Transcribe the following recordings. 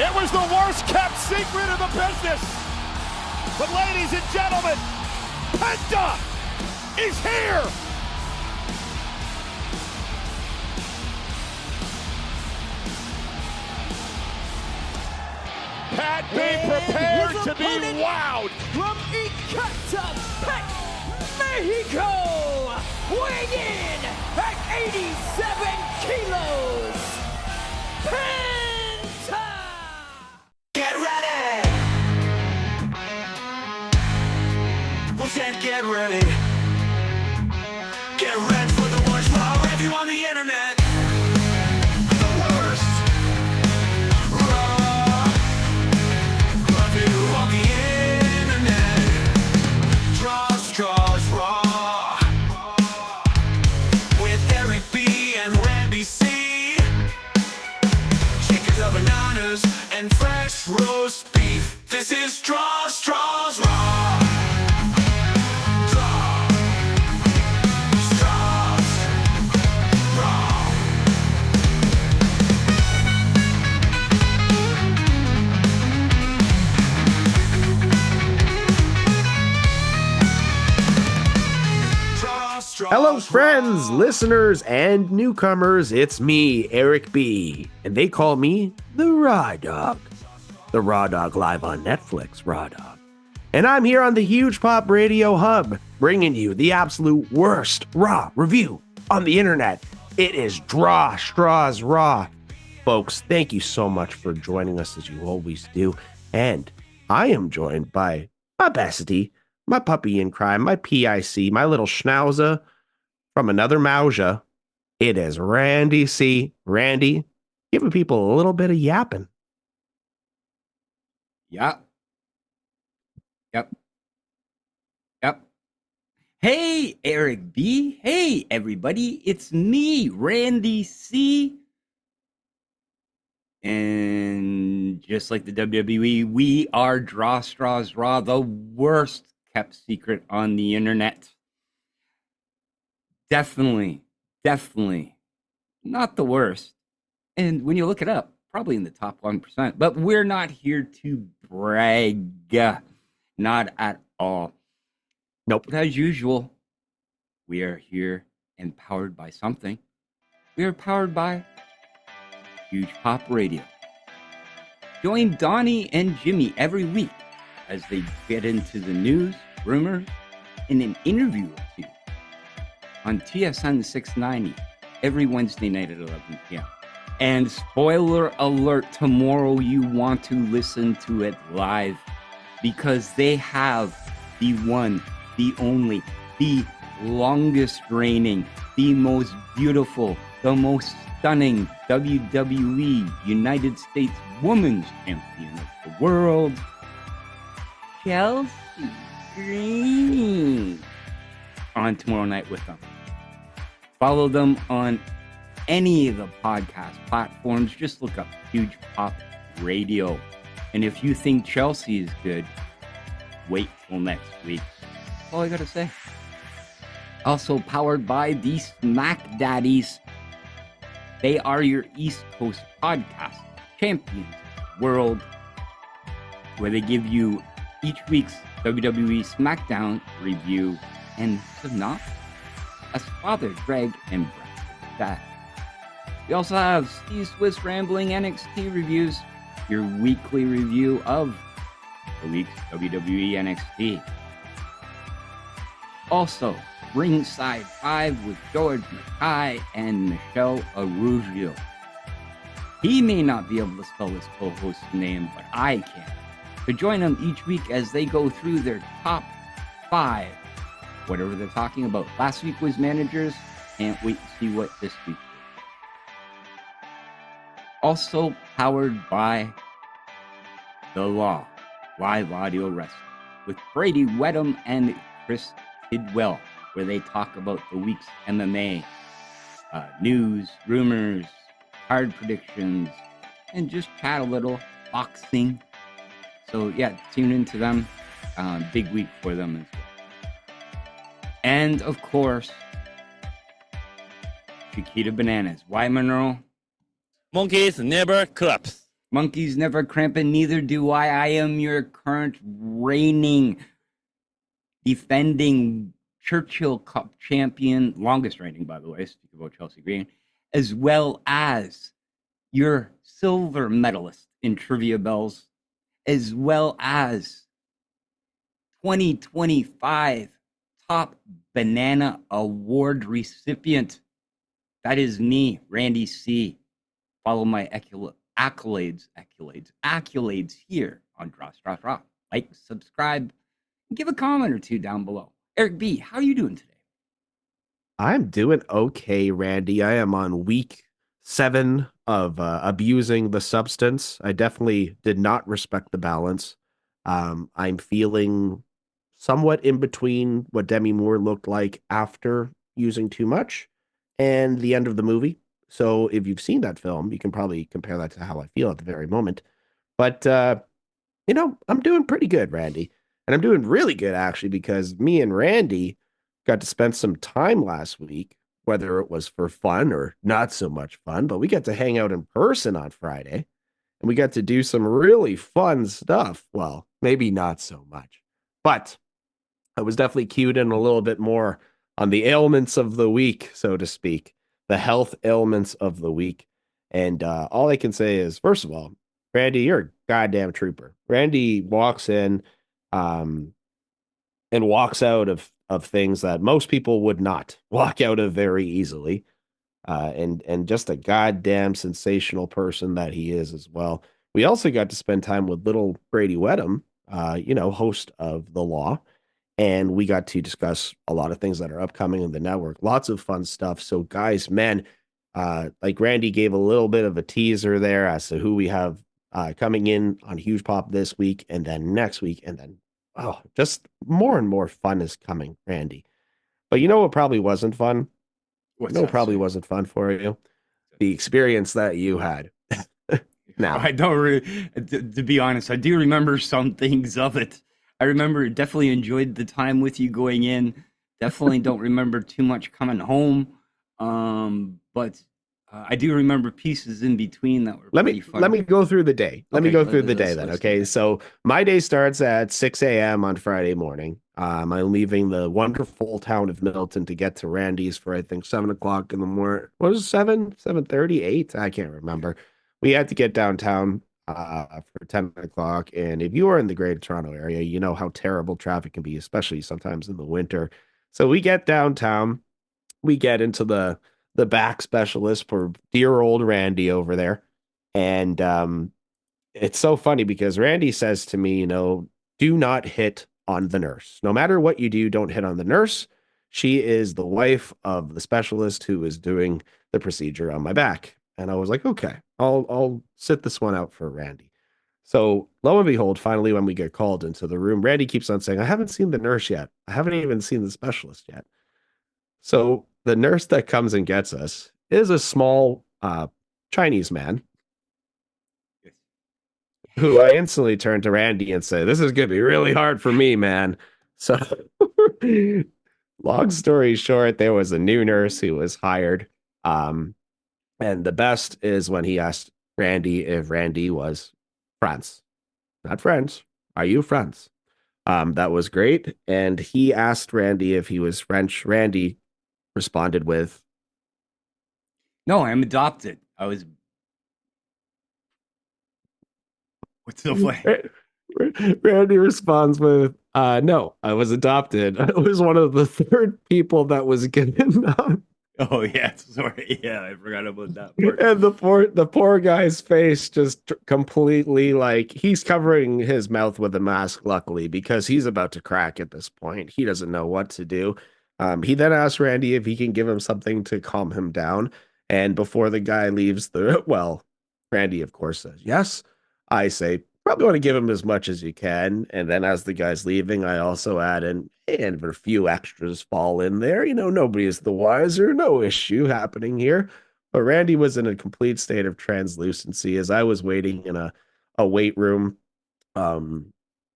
It was the worst kept secret in the business. But ladies and gentlemen, Penta is here. Pat being prepared to be wowed. From Ecatepec, Mexico, weighing in at 87 kilos, Penta! Get ready! Bullshit, get ready! Get ready for the worst raw review on the internet! The worst raw review on the internet! STRAWS raw! With Eric B and Randy C! Chickens or bananas and fresh roast beef. This is STRAWS raw! Hello, friends, listeners, and newcomers. It's me, Eric B., and they call me the Raw Dog. The Raw Dog live on Netflix, Raw Dog. And I'm here on the Huge Pop Radio Hub, bringing you the absolute worst Raw review on the internet. It is STRAWS Raw. Folks, thank you so much for joining us as you always do. And I am joined by my bestie, my puppy in crime, my PIC, my little schnauzer from another Mauja. It is Randy C. Randy, giving people a little bit of yapping. Yep. Hey, Eric B. Hey, everybody. It's me, Randy C. And just like the WWE, we are STRAWS Raw, the worst kept secret on the internet. Definitely not the worst. And when you look it up, probably in the top 1%. But we're not here to brag. Not at all. Nope. But as usual, we are here and powered by something. We are powered by Huge Pop Radio. Join Donnie and Jimmy every week as they get into the news, rumors, and an interview or two on TSN 690 every Wednesday night at 11 p.m. And spoiler alert, tomorrow you want to listen to it live because they have the one, the only, the longest reigning, the most beautiful, the most stunning WWE United States Women's Champion of the world, Chelsea Green, on tomorrow night with them. Follow them on any of the podcast platforms. Just look up Huge Pop Radio. And if you think Chelsea is good, wait till next week. That's all I gotta say. Also powered by the Smack Daddies. They are your East Coast podcast champions of the world, where they give you each week's WWE SmackDown review and synopsis, as Father Greg and Brad. We also have Steve Swiss Rambling NXT Reviews, your weekly review of the week's WWE NXT. Also, Ringside 5 with George Mackay and Michelle Arugio. He may not be able to spell his co-host's name, but I can. So join them each week as they go through their top 5, whatever they're talking about. Last week was managers. Can't wait to see what this week is. Also powered by The Law, live audio wrestling, with Brady Wedham and Chris Tidwell, where they talk about the week's MMA, news, rumors, card predictions, and just chat a little, boxing. So yeah, tune into them. Big week for them as well. And of course, Chiquita Bananas. Why, Monroe? Monkeys never collapse. Monkeys never cramping, neither do I. I am your current reigning, defending Churchill Cup champion, longest reigning, by the way, speak about Chelsea Green, as well as your silver medalist in Trivia Bells, as well as 2025 Top Banana Award recipient. That is me, Randy C. Follow my accolades here on Draw. Like, subscribe, and give a comment or two down below. Eric B., how are you doing today? I'm doing okay, Randy. I am on week 7 of abusing the substance. I definitely did not respect the balance. I'm feeling somewhat in between what Demi Moore looked like after using too much and the end of the movie. So if you've seen that film, you can probably compare that to how I feel at the very moment. But, I'm doing pretty good, Randy. And I'm doing really good, actually, because me and Randy got to spend some time last week, whether it was for fun or not so much fun, but we got to hang out in person on Friday and we got to do some really fun stuff. Well, maybe not so much, but I was definitely cued in a little bit more on the ailments of the week, so to speak, the health ailments of the week. And all I can say is, first of all, Randy, you're a goddamn trooper. Randy walks in and walks out of things that most people would not walk out of very easily. And just a goddamn sensational person that he is as well. We also got to spend time with little Brady Wedham, host of The Law. And we got to discuss a lot of things that are upcoming in the network. Lots of fun stuff. So, guys, man, like Randy gave a little bit of a teaser there as to who we have coming in on Huge Pop this week and then next week. And then, just more and more fun is coming, Randy. But you know what probably wasn't fun? Probably wasn't fun for you? The experience that you had. Now, I don't really, to be honest, I do remember some things of it. I remember definitely enjoyed the time with you going in. Definitely don't remember too much coming home. But I do remember pieces in between that were pretty fun. Let me go through the day. Let me go through the day then. Let's Okay. So my day starts at 6 a.m. on Friday morning. I'm leaving the wonderful town of Milton to get to Randy's for, I think, 7 o'clock in the morning. What was it, 7:30, 8? I can't remember. We had to get downtown for 10 o'clock. And if you are in the Greater Toronto area, you know how terrible traffic can be, especially sometimes in the winter. So we get downtown, we get into the back specialist for dear old Randy over there. And it's so funny because Randy says to me, do not hit on the nurse. No matter what you do, don't hit on the nurse. She is the wife of the specialist who is doing the procedure on my back. And I was like, okay, I'll sit this one out for Randy. So lo and behold, finally, when we get called into the room, Randy keeps on saying, I haven't seen the nurse yet. I haven't even seen the specialist yet. So the nurse that comes and gets us is a small Chinese man who I instantly turn to Randy and say, this is going to be really hard for me, man. So long story short, there was a new nurse who was hired. And the best is when he asked Randy if Randy was friends. Not friends. Are you friends? That was great. And he asked Randy if he was French. Randy responded with, no, I'm adopted. What's so funny? Randy responds with, no, I was adopted. I was one of the third people that was given up. Oh yeah, sorry. Yeah, I forgot about that part. And the poor guy's face just completely, like, he's covering his mouth with a mask, luckily, because he's about to crack at this point. He doesn't know what to do. He then asks Randy if he can give him something to calm him down. And before the guy leaves Randy, of course, says yes. I say, probably want to give him as much as you can. And then as the guy's leaving, I also add in, and a few extras fall in there. Nobody is the wiser. No issue happening here. But Randy was in a complete state of translucency as I was waiting in a weight room.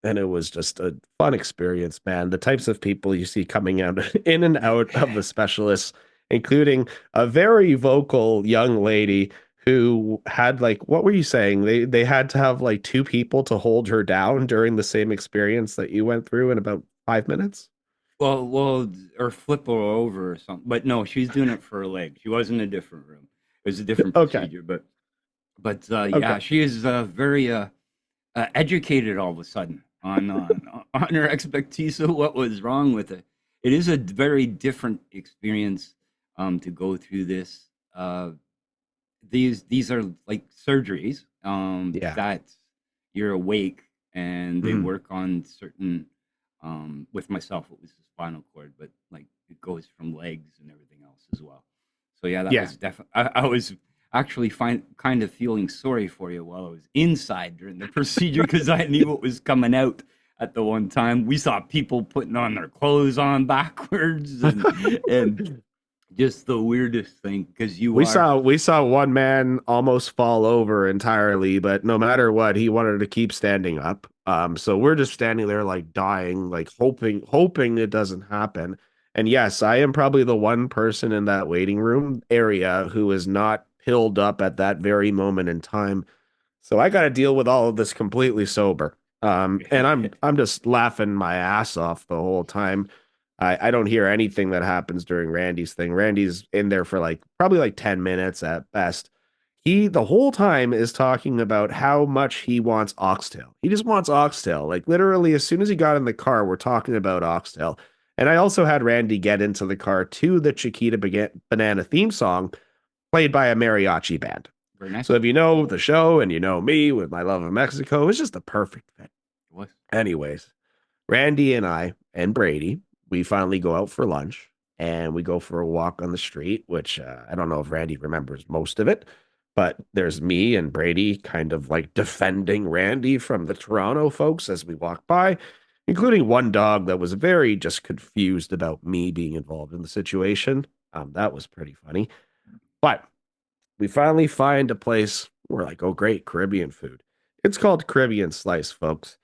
And it was just a fun experience, man. The types of people you see coming out in and out of the specialists, including a very vocal young lady who had like, what were you saying? They had to have like two people to hold her down during the same experience that you went through in about 5 minutes. Well, or flip her over or something. But no, she's doing it for her leg. She was in a different room. It was a different Okay. procedure. But Okay. yeah, she is very educated all of a sudden on her expertise of what was wrong with it. It is a very different experience to go through this. These are like surgeries Yeah. that you're awake and they Mhm. work on certain with myself it was the spinal cord, but like it goes from legs and everything else as well. So yeah, that Yeah. was definitely I was actually kind of feeling sorry for you while I was inside during the procedure because I knew what was coming out at the one time. We saw people putting on their clothes on backwards and just the weirdest thing because you are We saw one man almost fall over entirely, but no matter what, he wanted to keep standing up. So we're just standing there like dying, like hoping it doesn't happen. And yes, I am probably the one person in that waiting room area who is not pilled up at that very moment in time. So I got to deal with all of this completely sober. And I'm just laughing my ass off the whole time. I don't hear anything that happens during Randy's thing. Randy's in there for like probably like 10 minutes at best. He the whole time is talking about how much he wants oxtail. He just wants oxtail. Like literally as soon as he got in the car, we're talking about oxtail. And I also had Randy get into the car to the Chiquita Banana theme song played by a mariachi band. very nice. So if you know the show and you know me with my love of Mexico, it's just a perfect fit. What? Anyways, Randy and I and Brady, we finally go out for lunch and we go for a walk on the street, which I don't know if Randy remembers most of it, but there's me and Brady kind of like defending Randy from the Toronto folks as we walk by, including one dog that was very just confused about me being involved in the situation. That was pretty funny. But we finally find a place. We're like, oh, great, Caribbean food. It's called Caribbean Slice, folks.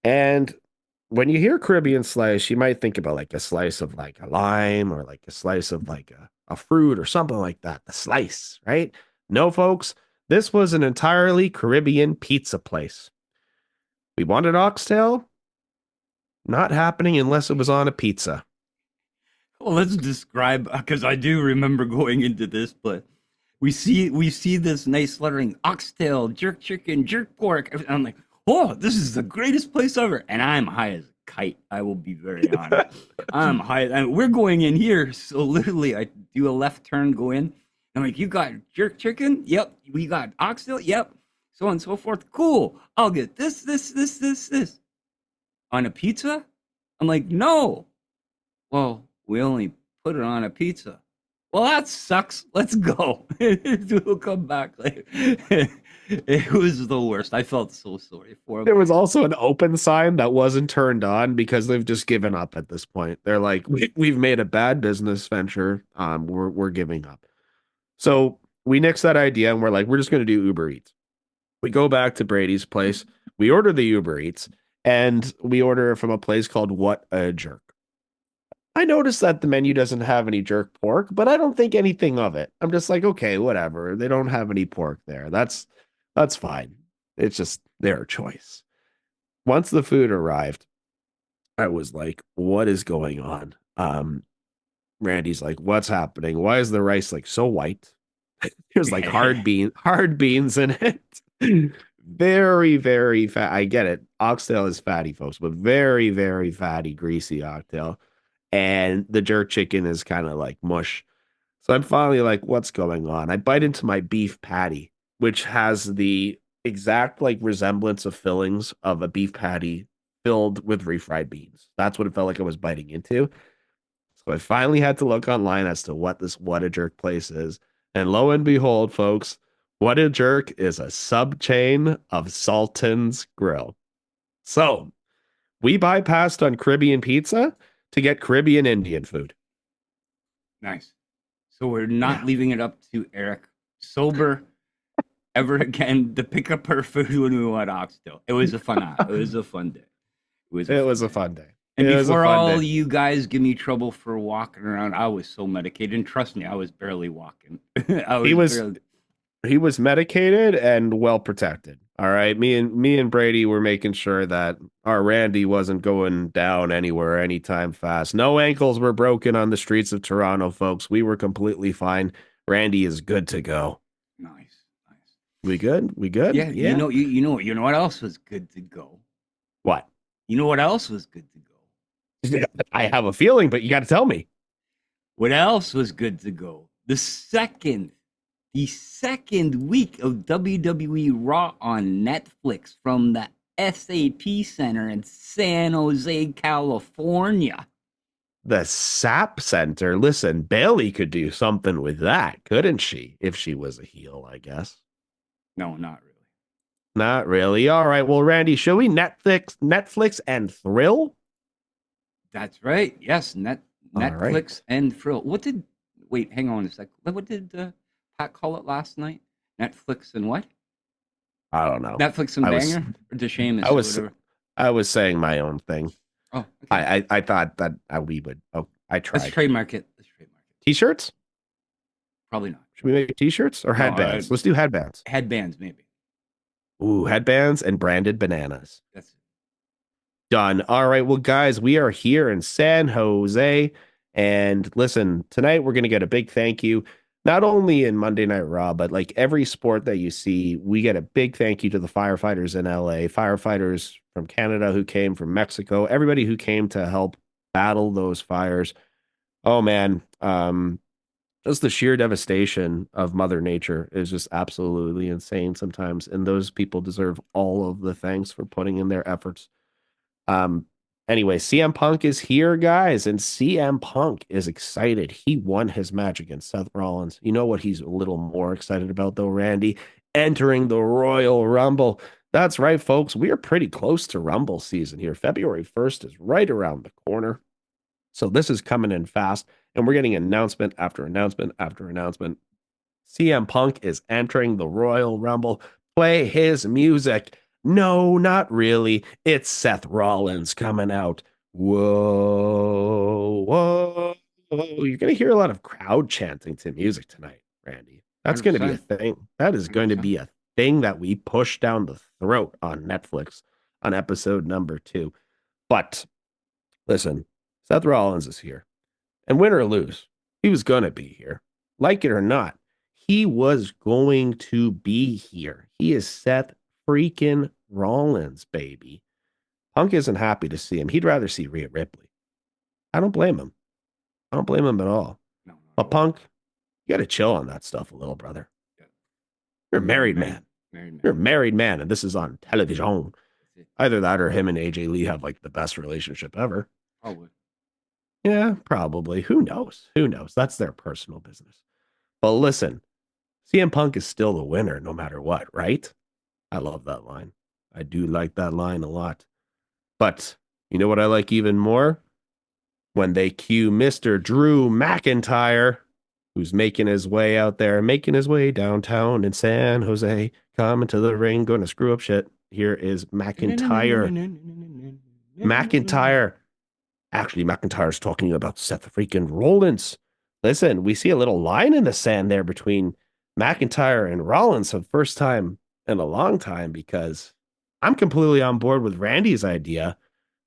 And when you hear Caribbean slice, you might think about like a slice of like a lime or like a slice of like a fruit or something like that. The slice, right? No, folks, this was an entirely Caribbean pizza place. We wanted oxtail, not happening unless it was on a pizza. Well, let's describe because I do remember going into this, but we see this nice lettering oxtail, jerk chicken, jerk pork. And I'm like, oh, this is the greatest place ever. And I'm high as a kite. I will be very honest. I'm high. And we're going in here. So literally, I do a left turn, go in. I'm like, you got jerk chicken? Yep. We got oxtail? Yep. So on and so forth. Cool. I'll get this. On a pizza? I'm like, no. Well, we only put it on a pizza. Well, that sucks. Let's go. We'll come back later. It was the worst. I felt so sorry for him. There was also an open sign that wasn't turned on because they've just given up at this point. They're like, we've made a bad business venture. We're giving up. So we nixed that idea and we're like, we're just going to do Uber Eats. We go back to Brady's place. We order the Uber Eats and we order from a place called What a Jerk. I noticed that the menu doesn't have any jerk pork, but I don't think anything of it. I'm just like, okay, whatever. They don't have any pork there. That's fine. It's just their choice. Once the food arrived, I was like, what is going on? Randy's like, what's happening? Why is the rice like so white? There's like hard beans in it. Very, very fat. I get it. Oxtail is fatty, folks, but very, very fatty, greasy oxtail. And the jerk chicken is kind of like mush. So I'm finally like, what's going on? I bite into my beef patty, which has the exact like resemblance of fillings of a beef patty filled with refried beans. That's what it felt like I was biting into. So I finally had to look online as to what this What a Jerk place is. And lo and behold, folks, What a Jerk is a sub chain of Sultan's Grill. So we bypassed on Caribbean pizza to get Caribbean Indian food. Nice. So we're not Yeah. leaving it up to Eric sober ever again to pick up her food when we want oxtail. It was a fun It was a fun day. It was a fun day. And It was a before fun all day. you guys give me trouble for walking around, I was so medicated. And trust me, I was barely walking. I He was barely... He was medicated and well protected. All right. Me and Brady were making sure that our Randy wasn't going down anywhere anytime fast. No ankles were broken on the streets of Toronto, folks. We were completely fine. Randy is good to go. Nice, nice. We good? We good? Yeah, Yeah. you know what else was good to go? What? You know what else was good to go? I have a feeling, but you got to tell me. What else was good to go? The second week of WWE Raw on Netflix from the SAP Center in San Jose, California. The SAP Center. Listen, Bailey could do something with that, couldn't she? If she was a heel, I guess. No, not really. Not really. All right. Well, Randy, shall we Netflix and thrill? That's right. Yes, Netflix right. and Thrill. Wait, hang on a sec. What did Pat call it last night? Netflix and what? I don't know. Netflix and Banger? Or the Sheamus or whatever? I was saying my own thing. Oh, okay. I thought that we would. Oh, I tried. Let's trademark it. T-shirts? Probably not. Should we make T-shirts or headbands? Let's do headbands. Headbands, maybe. Ooh, headbands and branded bananas. That's it. Done. All right. Well, guys, we are here in San Jose. And listen, tonight we're going to get a big thank you, not only in Monday Night Raw, but like every sport that you see, we get a big thank you to the firefighters in LA, firefighters from Canada who came, from Mexico, everybody who came to help battle those fires. Oh, man. Just the sheer devastation of Mother Nature is just absolutely insane sometimes. And those people deserve all of the thanks for putting in their efforts. Anyway, CM Punk is here, guys, and CM Punk is excited. He won his match against Seth Rollins. You know what he's a little more excited about, though, Randy? Entering the Royal Rumble. That's right, folks. We are pretty close to Rumble season here. February 1st is right around the corner. So this is coming in fast, and we're getting announcement after announcement after announcement. CM Punk is entering the Royal Rumble. Play his music. No, not really. It's Seth Rollins coming out. Whoa, whoa. You're going to hear a lot of crowd chanting to music tonight, Randy. That's going to be a thing. That is going to be a thing that we push down the throat on Netflix on episode number 2. But listen, Seth Rollins is here. And win or lose, he was going to be here. Like it or not, he was going to be here. He is Seth freaking Rollins, baby. Punk isn't happy to see him. He'd rather see Rhea Ripley. I don't blame him. I don't blame him at all. No, but Punk, you got to chill on that stuff a little, brother. Yeah. You're a married man. You're a married man, and this is on television. Either that or him and AJ Lee have like the best relationship ever. Probably. Yeah, probably. Who knows? Who knows? That's their personal business. But listen, CM Punk is still the winner no matter what, right? I love that line. I do like that line a lot. But you know what I like even more? When they cue Mr. Drew McIntyre, who's making his way out there, making his way downtown in San Jose, coming to the ring, going to screw up shit. Here is McIntyre. McIntyre. Actually, McIntyre's talking about Seth freaking Rollins. Listen, we see a little line in the sand there between McIntyre and Rollins for the first time in a long time, because I'm completely on board with Randy's idea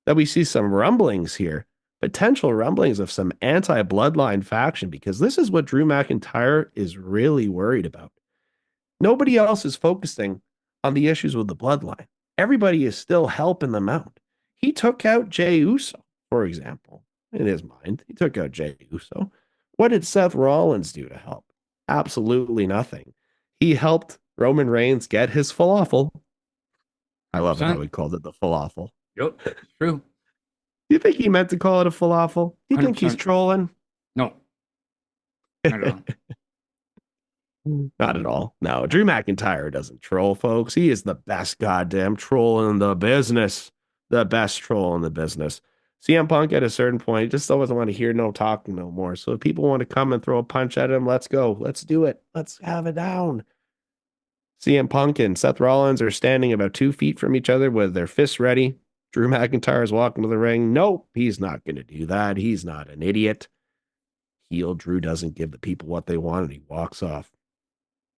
that we see some rumblings here, potential rumblings of some anti-bloodline faction, because this is what Drew McIntyre is really worried about. Nobody else is focusing on the issues with the bloodline. Everybody is still helping them out. He took out Jey Uso, for example, in his mind. He took out Jey Uso. What did Seth Rollins do to help? Absolutely nothing. He helped Roman Reigns get his falafel. I love how he called it the falafel. Yep, true. Do you think he meant to call it a falafel? Do you 100%. think he's trolling? No. Not at all. Not at all. No, Drew McIntyre doesn't troll, folks. He is the best goddamn troll in the business. The best troll in the business. CM Punk at a certain point just doesn't want to hear no talking no more. So if people want to come and throw a punch at him, let's go. Let's do it. Let's have it down. CM Punk and Seth Rollins are standing about 2 feet from each other with their fists ready. Drew McIntyre is walking to the ring. Nope, he's not going to do that. He's not an idiot. Heel Drew doesn't give the people what they want, and he walks off.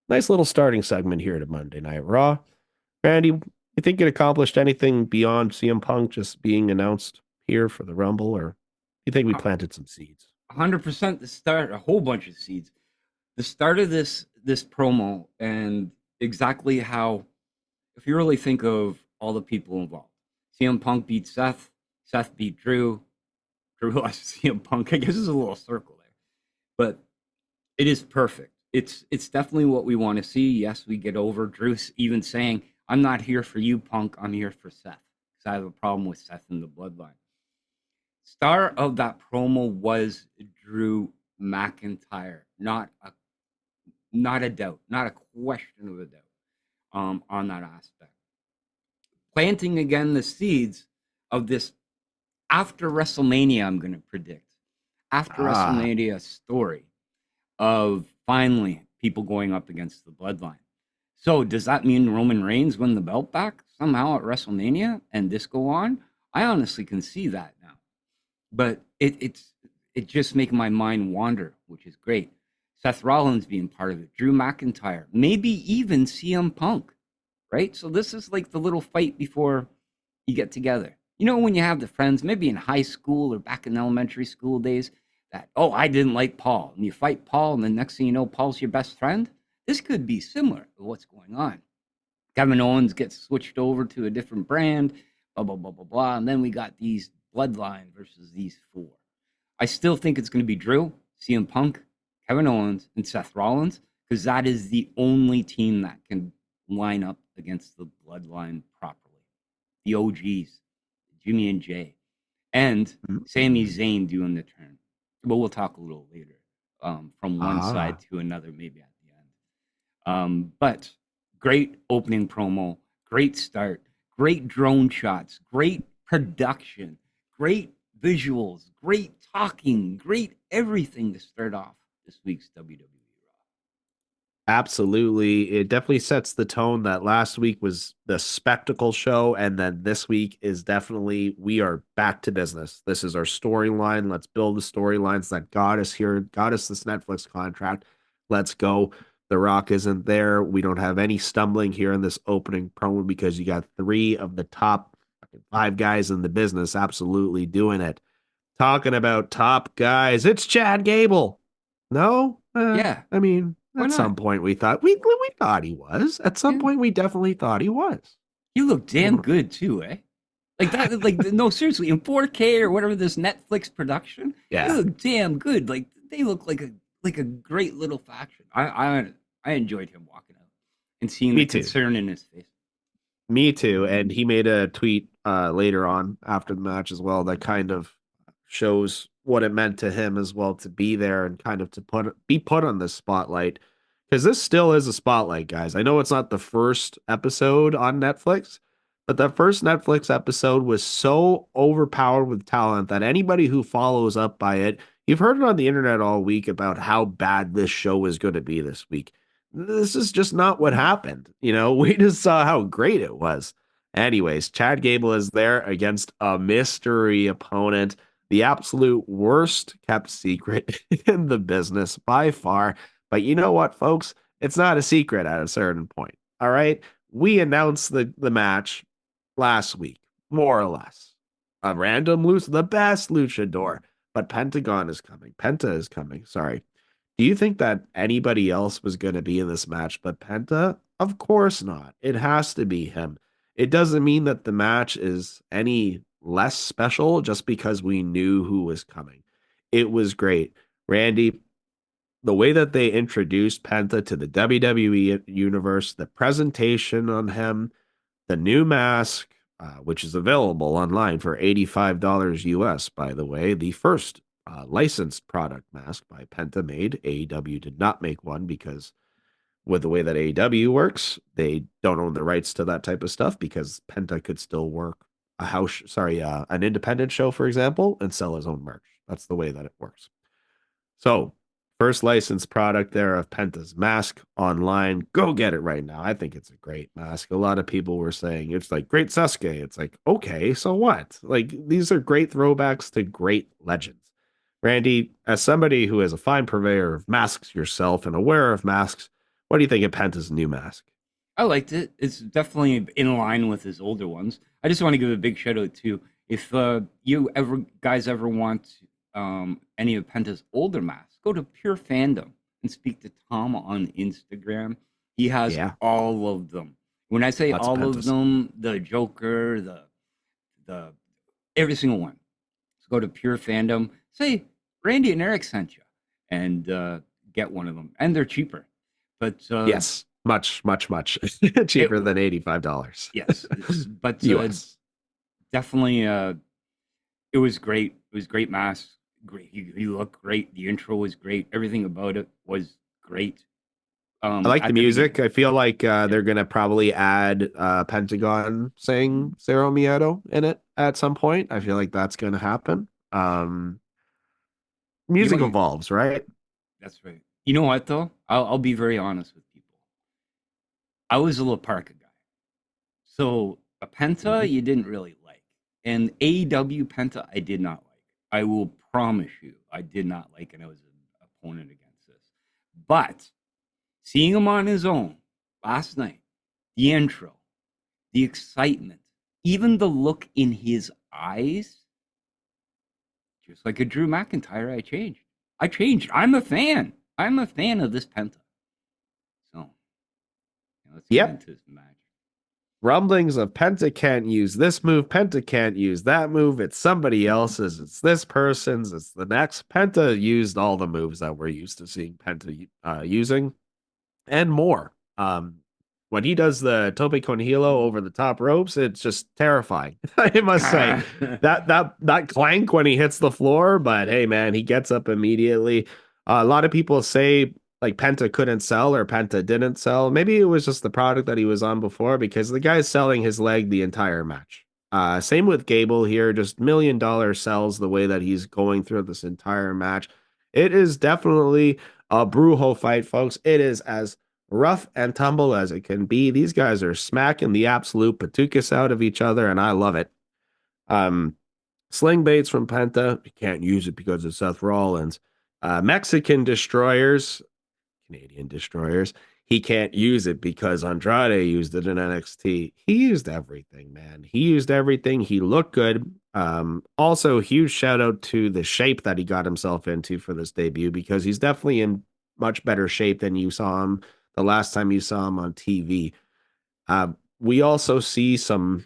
Nice little starting segment here to Monday Night Raw. Randy, you think it accomplished anything beyond CM Punk just being announced here for the Rumble, or you think we planted some seeds? 100% the start, a whole bunch of seeds. The start of this promo and exactly how, if you really think of all the people involved, CM Punk beat Seth, Seth beat Drew lost CM Punk. I guess there's a little circle there, but it is perfect. It's definitely what we want to see. Yes, we get over Drew even saying, "I'm not here for you, Punk. I'm here for Seth because I have a problem with Seth in the bloodline." Star of that promo was Drew McIntyre, not a doubt, not a question of a doubt, on that aspect. Planting again the seeds of this after WrestleMania, I'm going to predict after WrestleMania story of finally people going up against the bloodline. So does that mean Roman Reigns win the belt back somehow at WrestleMania and this go on? I honestly can see that now, but it just makes my mind wander, which is great. Seth Rollins being part of it, Drew McIntyre, maybe even CM Punk, right? So this is like the little fight before you get together. You know, when you have the friends, maybe in high school or back in elementary school days, that, oh, I didn't like Paul. And you fight Paul, and the next thing you know, Paul's your best friend. This could be similar to what's going on. Kevin Owens gets switched over to a different brand, blah, blah, blah, blah, blah. And then we got these bloodline versus these four. I still think it's going to be Drew, CM Punk, Kevin Owens, and Seth Rollins, because that is the only team that can line up against the bloodline properly. The OGs, Jimmy and Jay, and Sami Zayn doing the turn. But we'll talk a little later, from one side to another, maybe at the end. But great opening promo, great start, great drone shots, great production, great visuals, great talking, great everything to start off this week's WWE Raw. Absolutely. It definitely sets the tone that last week was the spectacle show. And then this week is definitely, we are back to business. This is our storyline. Let's build the storylines that got us here, got us this Netflix contract. Let's go. The Rock isn't there. We don't have any stumbling here in this opening promo because you got three of the top 5 guys in the business absolutely doing it. Talking about top guys, it's Chad Gable. No? Yeah. I mean, at some point we thought we thought he was. At some point we definitely thought he was. He looked damn good too, eh? Like that, like no, seriously, in 4K or whatever this Netflix production, yeah, they look damn good. Like they look like a great little faction. I enjoyed him walking out and seeing the concern in his face. Me too. And he made a tweet later on after the match as well that kind of shows what it meant to him as well to be there and kind of to be put on this spotlight, because this still is a spotlight, guys. I know it's not the first episode on Netflix, but that first Netflix episode was so overpowered with talent that anybody who follows up by it, you've heard it on the internet all week about how bad this show is going to be this week. This is just not what happened. You know, we just saw how great it was. Anyways, Chad Gable is there against a mystery opponent, the absolute worst kept secret in the business by far. But you know what, folks? It's not a secret at a certain point. All right. We announced the match last week, more or less. A random the best luchador, but Pentagon is coming. Penta is coming. Sorry. Do you think that anybody else was going to be in this match but Penta? Of course not. It has to be him. It doesn't mean that the match is any less special just because we knew who was coming. It was great. Randy, the way that they introduced Penta to the WWE universe, the presentation on him, the new mask, which is available online for $85 US, by the way, the first licensed product mask by Penta made. AEW did not make one because with the way that AEW works, they don't own the rights to that type of stuff because Penta could still work an independent show, for example, and sell his own merch. That's the way that it works. So, first licensed product there of Penta's mask online. Go get it right now. I think it's a great mask. A lot of people were saying it's like great Sasuke. It's like, okay, so what? Like, these are great throwbacks to great legends. Randy, as somebody who is a fine purveyor of masks yourself and aware of masks, What do you think of Penta's new mask? I liked it. It's definitely in line with his older ones. I just want to give a big shout out to if you ever guys ever want any of Penta's older masks, go to Pure Fandom and speak to Tom on Instagram. He has Yeah, all of them. When I say lots of all of Pentas. them, the Joker, the every single one. So go to Pure Fandom. Say Randy and Eric sent you, and get one of them, and they're cheaper. But Yes, much, much, much it cheaper than $85 yes, but US. definitely it was great. It was great mask. Great, he looked great. The intro was great. Everything about it was great. I like the At the music. beginning, I feel like yeah, they're gonna probably add Pentagon saying Zero Miedo in it at some point. I feel like that's gonna happen. you know Music what? evolves, right? That's right. You know what though? I'll be very honest with people. I was a La Parka guy, so a Penta Mhm. you didn't really like, and AEW Penta I did not like. I will promise you, I did not like, and I was an opponent against this. But seeing him on his own last night, the intro, the excitement, even the look in his eyes, just like a Drew McIntyre, I changed. I changed. I'm a fan. I'm a fan of this Penta. So let's get Yep. into this match. Rumblings of Penta can't use this move, Penta can't use that move. It's somebody else's. It's this person's. It's the next. Penta used all the moves that we're used to seeing Penta using, and more. When he does the tope con hilo over the top ropes, it's just terrifying. I must say that clank when he hits the floor. But hey, man, he gets up immediately. A lot of people say like Penta couldn't sell or Penta didn't sell. Maybe it was just the product that he was on before because the guy's selling his leg the entire match. Same with Gable here, just $1 million sells the way that he's going through this entire match. It is definitely a brujo fight, folks. It is as rough and tumble as it can be. These guys are smacking the absolute patukas out of each other, and I love it. Um, Sling baits from Penta. You can't use it because of Seth Rollins. Mexican destroyers, Canadian destroyers. He can't use it because Andrade used it in NXT. He used everything, man. He used everything. He looked good. Also, huge shout out to the shape that he got himself into for this debut because he's definitely in much better shape than you saw him the last time you saw him on TV. We also see some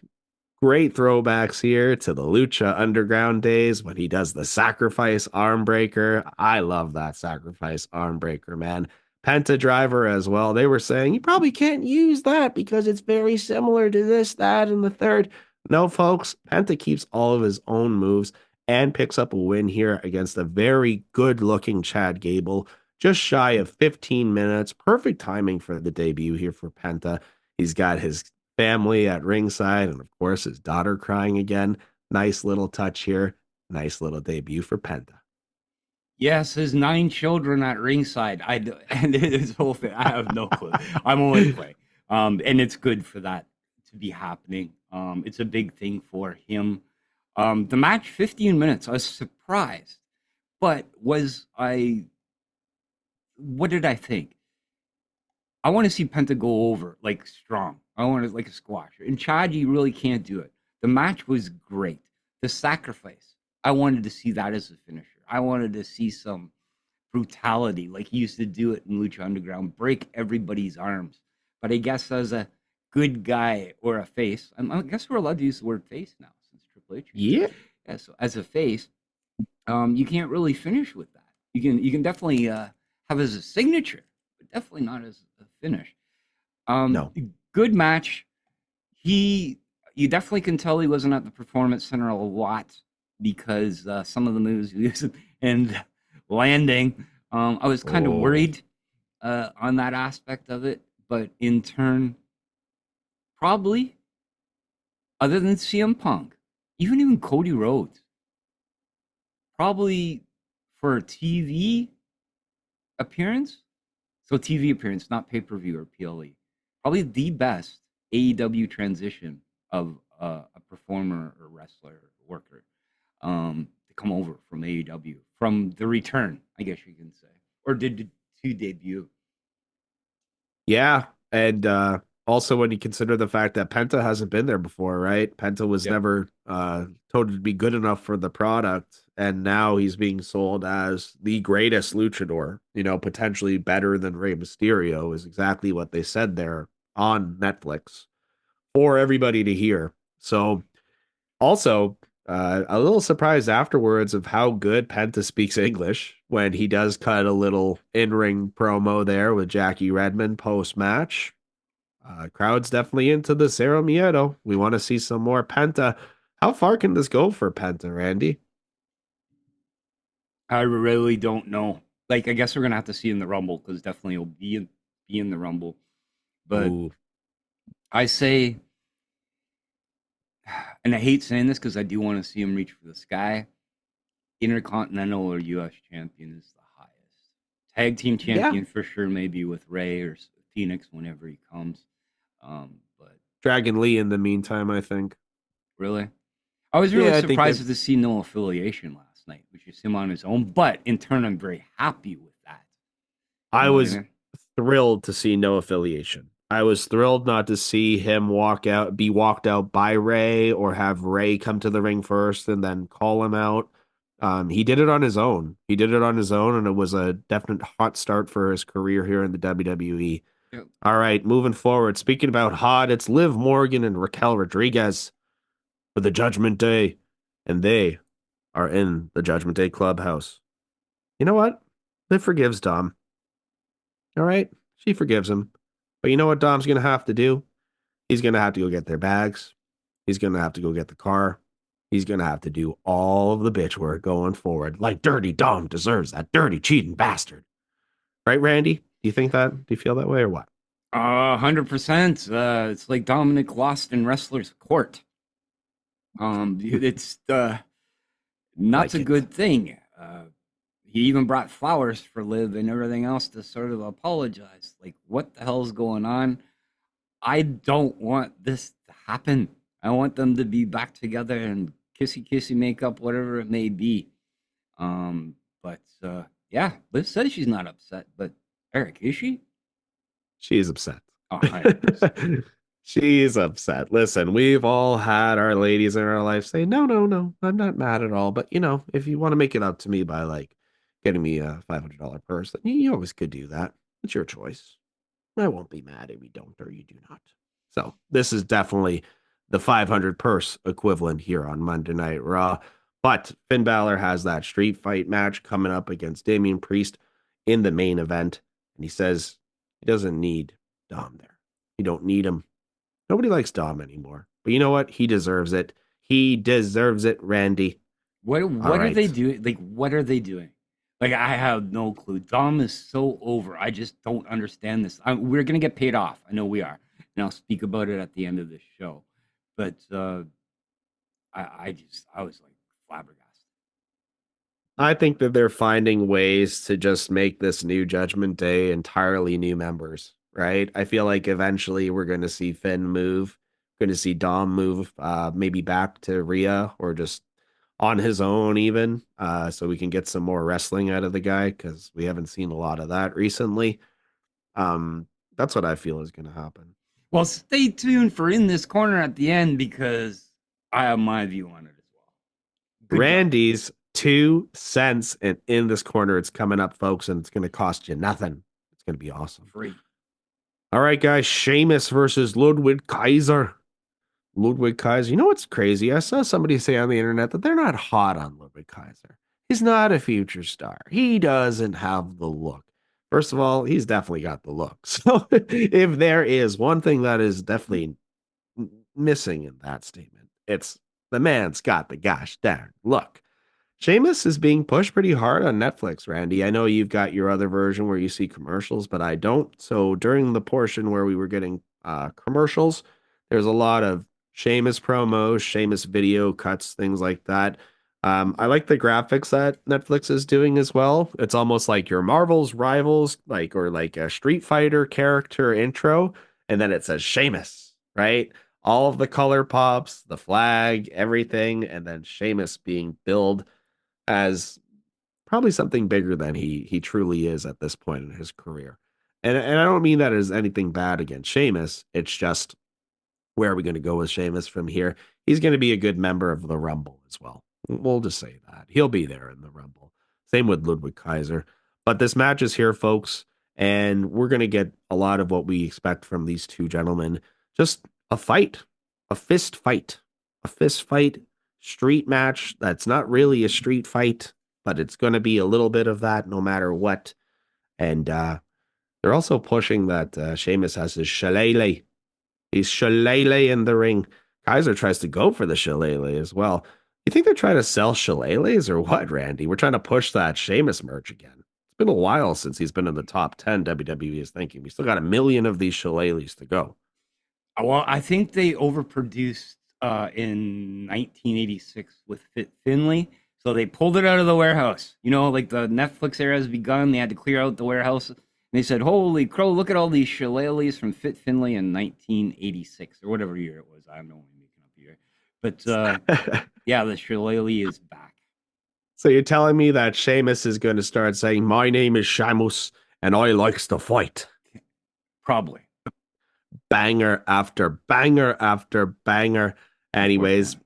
great throwbacks here to the Lucha Underground days when he does the sacrifice arm breaker. I love that sacrifice arm breaker, man. Penta driver as well. They were saying you probably can't use that because it's very similar to this, that, and the third. No, folks, Penta keeps all of his own moves and picks up a win here against a very good looking Chad Gable. Just shy of 15 minutes. Perfect timing for the debut here for Penta. He's got his family at ringside, and of course, his daughter crying again. Nice little touch here. Nice little debut for Penta. Yes, his 9 children at ringside. And his whole thing. I have no clue. I'm only playing. And it's good for that to be happening. It's a big thing for him. The match, 15 minutes. I was surprised, but what did I think? I want to see Penta go over like strong. I want it like a squash. And Chad, you really can't do it. The match was great. The sacrifice, I wanted to see that as a finisher. I wanted to see some brutality like he used to do it in Lucha Underground, break everybody's arms. But I guess as a good guy or a face, I guess we're allowed to use the word face now since Triple H. Yeah. Yeah, so as a face, you can't really finish with that. You can definitely have as a signature, but definitely not as a finish. No. Good match. You definitely can tell he wasn't at the Performance Center a lot because some of the moves he was and landing. I was kind of worried on that aspect of it, but in turn, probably other than CM Punk, even Cody Rhodes, probably for a TV appearance. So TV appearance, not pay per view or PLE. Probably the best AEW transition of a performer or wrestler or worker to come over from AEW from the return, I guess you can say, or did to debut. Yeah, and also when you consider the fact that Penta hasn't been there before, right? Penta was Yep. never told to be good enough for the product, and now he's being sold as the greatest luchador. Potentially better than Rey Mysterio is exactly what they said there on Netflix for everybody to hear. So also, a little surprised afterwards of how good Penta speaks English when he does cut a little in-ring promo there with Jackie Redmond post-match. Crowd's definitely into the Cero Miedo. We want to see some more Penta. How far can this go for Penta, Randy? I really don't know. Like, I guess we're gonna have to see in the Rumble because definitely he'll be in the Rumble. But Ooh, I say, and I hate saying this because I do want to see him reach for the sky. Intercontinental or U.S. champion is the highest. Tag team yeah. champion for sure, maybe with Ray or Phoenix whenever he comes. But Dragon Lee in the meantime, I think. really, I was really Yeah, I think surprised that to see no affiliation last night, which is him on his own. But in turn, I'm very happy with that. You I know what I was mean? thrilled to see no affiliation. I was thrilled not to see him be walked out by Ray or have Ray come to the ring first and then call him out. He did it on his own. He did it on his own, and it was a definite hot start for his career here in the WWE. Yeah. All right, moving forward. Speaking about hot, it's Liv Morgan and Raquel Rodriguez for the Judgment Day, and they are in the Judgment Day clubhouse. You know what? Liv forgives Dom. All right. She forgives him. But you know what Dom's going to have to do? He's going to have to go get their bags. He's going to have to go get the car. He's going to have to do all of the bitch work going forward. Like Dirty Dom deserves that dirty, cheating bastard. Right, Randy? Do you think that? Do you feel that way or what? 100%. It's like Dominic lost in Wrestler's Court. It's not Like a it. good thing. He even brought flowers for Liv and everything else to sort of apologize. Like, what the hell's going on? I don't want this to happen. I want them to be back together and kissy kissy makeup, whatever it may be. But yeah, Liv says she's not upset, but Eric, is she? She is upset. 100%. She's upset. Listen, we've all had our ladies in our life say, no, no, no, I'm not mad at all. But, if you want to make it up to me by like getting me a $500 purse, then you always could do that. It's your choice. I won't be mad if you don't or you do not. So this is definitely the 500 purse equivalent here on Monday Night Raw. But Finn Balor has that street fight match coming up against Damian Priest in the main event. And he says he doesn't need Dom there. You don't need him. Nobody likes Dom anymore. But you know what? He deserves it. He deserves it, Randy. All What are they right. doing? Like, what are they doing? Like, I have no clue. Dom is so over. I just don't understand this. We're gonna get paid off. I know we are, and I'll speak about it at the end of this show. But I was like flabbergasted. I think that they're finding ways to just make this new Judgment Day entirely new members, right? I feel like eventually we're going to see Finn move, going to see Dom move, maybe back to Rhea or just on his own, even, so we can get some more wrestling out of the guy because we haven't seen a lot of that recently. Um, that's what I feel is going to happen. Well, stay tuned for in this corner at the end because I have my view on it as well. Good job. Randy's 2 cents, and in this corner, it's coming up, folks, and it's going to cost you nothing. It's going to be awesome. Free. All right, guys. Sheamus versus Ludwig Kaiser. Ludwig Kaiser. You know what's crazy? I saw somebody say on the internet that they're not hot on Ludwig Kaiser. He's not a future star. He doesn't have the look. First of all, he's definitely got the look. So if there is one thing that is definitely missing in that statement, it's the man's got the gosh darn look. Sheamus is being pushed pretty hard on Netflix, Randy. I know you've got your other version where you see commercials, but I don't. So during the portion where we were getting commercials, there's a lot of Sheamus promos, Sheamus video cuts, things like that. I like the graphics that Netflix is doing as well. It's almost like your Marvel's rivals, or like a Street Fighter character intro, and then it says Sheamus, right? All of the color pops, the flag, everything, and then Sheamus being billed as probably something bigger than he truly is at this point in his career. And I don't mean that as anything bad against Sheamus. It's just, where are we going to go with Sheamus from here? He's going to be a good member of the Rumble as well. We'll just say that. He'll be there in the Rumble. Same with Ludwig Kaiser. But this match is here, folks, and we're going to get a lot of what we expect from these two gentlemen. Just a fight, a fist fight, street match that's not really a street fight, but it's going to be a little bit of that no matter what. And they're also pushing that Sheamus has his shillelagh. He's shillelagh in the ring. Kaiser tries to go for the shillelagh as well. You think they're trying to sell shillelaghs or what, Randy? We're trying to push that Sheamus merch again. It's been a while since he's been in the top 10, WWE is thinking. We still got 1,000,000 of these shillelaghs to go. Well, I think they overproduced in 1986 with Fit Finley. So they pulled it out of the warehouse. You know, like the Netflix era has begun. They had to clear out the warehouse. And they said, holy crow, look at all these shillelaghs from Fit Finley in 1986 or whatever year it was. I don't know when I'm making up the year. But yeah, the shillelagh is back. So you're telling me that Sheamus is going to start saying, my name is Sheamus and I likes to fight? Probably. Banger after banger after banger. Anyways,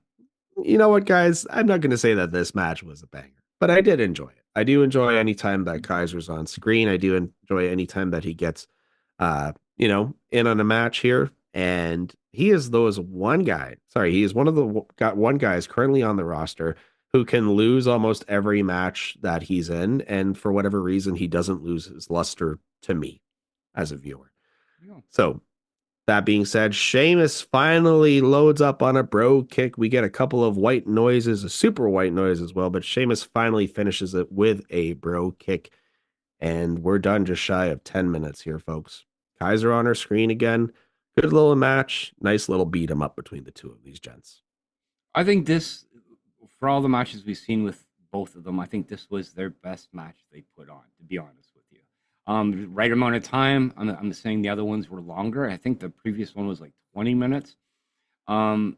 you know what, guys? I'm not going to say that this match was a banger, but I did enjoy it. I do enjoy any time that Kaiser's on screen. I do enjoy any time that he gets, in on a match here. And he is one guy. Sorry, he is one of the one guys currently on the roster who can lose almost every match that he's in, and for whatever reason, he doesn't lose his luster to me as a viewer. Yeah. So, that being said, Sheamus finally loads up on a bro kick. We get a couple of white noises, a super white noise as well, but Sheamus finally finishes it with a bro kick. And we're done just shy of 10 minutes here, folks. Kaiser on our screen again. Good little match. Nice little beat 'em up between the two of these gents. I think this, for all the matches we've seen with both of them, I think this was their best match they put on, to be honest with you. Right amount of time. I'm saying the other ones were longer. I think the previous one was like 20 minutes. I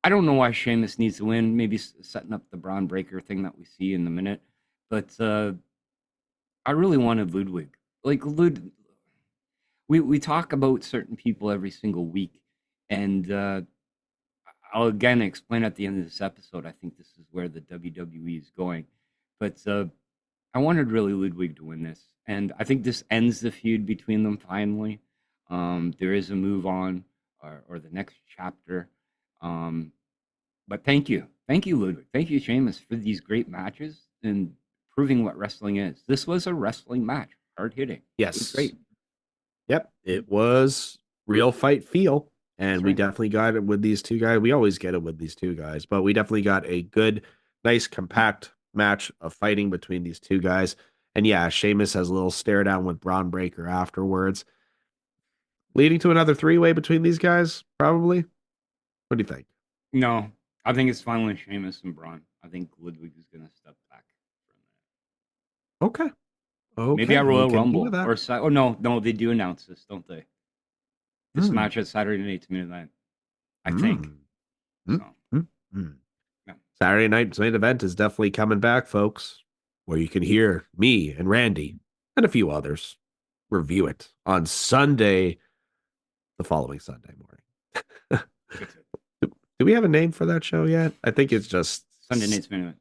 don't know why Sheamus needs to win. Maybe setting up the Braun Breaker thing that we see in a minute. But I really wanted Ludwig. Like, we talk about certain people every single week. And I'll again explain at the end of this episode. I think this is where the WWE is going. But I wanted really Ludwig to win this. And I think this ends the feud between them finally. There is a move on or the next chapter. But thank you. Thank you, Ludwig. Thank you, Sheamus, for these great matches and proving what wrestling is. This was a wrestling match. Hard hitting. Yes. Great. Yep. It was real fight feel. And That's we right. definitely got it with these two guys. We always get it with these two guys, but we definitely got a good, nice, compact match of fighting between these two guys. And yeah, Sheamus has a little stare down with Braun Breaker afterwards, leading to another three-way between these guys, probably. What do you think? No, I think it's finally Sheamus and Braun. I think Ludwig is going to step back from Okay. that. Maybe at Royal we can do Rumble that. or no, they do announce this, don't they? This Hmm. match at Saturday Night's Main Event, I think. Hmm. So, yeah. Saturday night's main event is definitely coming back, folks, where you can hear me and Randy and a few others review it on Sunday, the following Sunday morning. Do we have a name for that show yet? I think it's just Sunday Night's Main Event.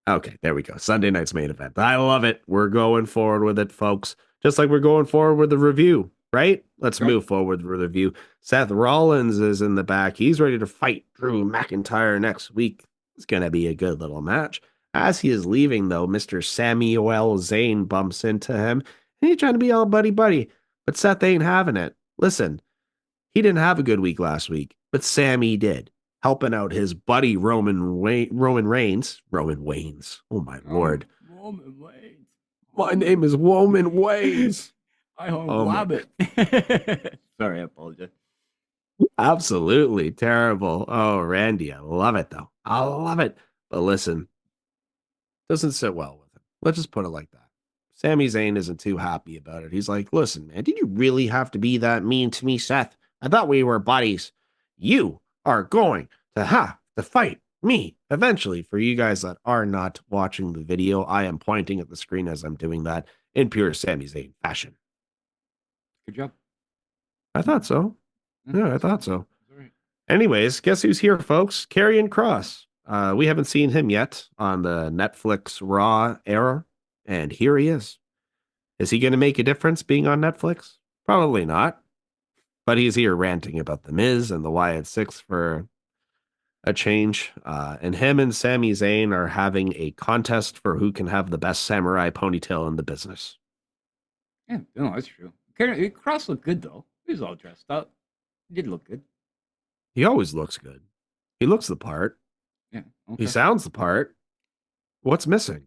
Okay, there we go. Sunday night's main event. I love it. We're going forward with it, folks. Just like we're going forward with the review, right? Let's move forward with the review. Seth Rollins is in the back. He's ready to fight Drew McIntyre next week. It's going to be a good little match. As he is leaving, though, Mr. Samuel Zayn bumps into him. And he's trying to be all buddy-buddy. But Seth ain't having it. Listen, he didn't have a good week last week, but Sammy did. Helping out his buddy Roman Reigns. Roman Waynes. Oh, my Lord. Roman Reigns. My name is Roman Waynes. I love it. Sorry, I apologize. Absolutely terrible. Oh, Randy, I love it, though. I love it. But listen, doesn't sit well with him. Let's just put it like that. Sami Zayn isn't too happy about it. He's like, listen, man, did you really have to be that mean to me, Seth? I thought we were buddies. You are going to have to fight me eventually. For you guys that are not watching the video, I am pointing at the screen as I'm doing that in pure Sami Zayn fashion. Good job. I thought so. Yeah, I thought so. All right. Anyways, guess who's here, folks? Karrion Kross. We haven't seen him yet on the Netflix Raw era, and here he is. Is he going to make a difference being on Netflix? Probably not. But he's here ranting about The Miz and the Wyatt Six for a change. And him and Sami Zayn are having a contest for who can have the best samurai ponytail in the business. Yeah, no, that's true. Cross looked good though. He was all dressed up. He did look good. He always looks good. He looks the part. Yeah. He Okay. sounds the part. What's missing?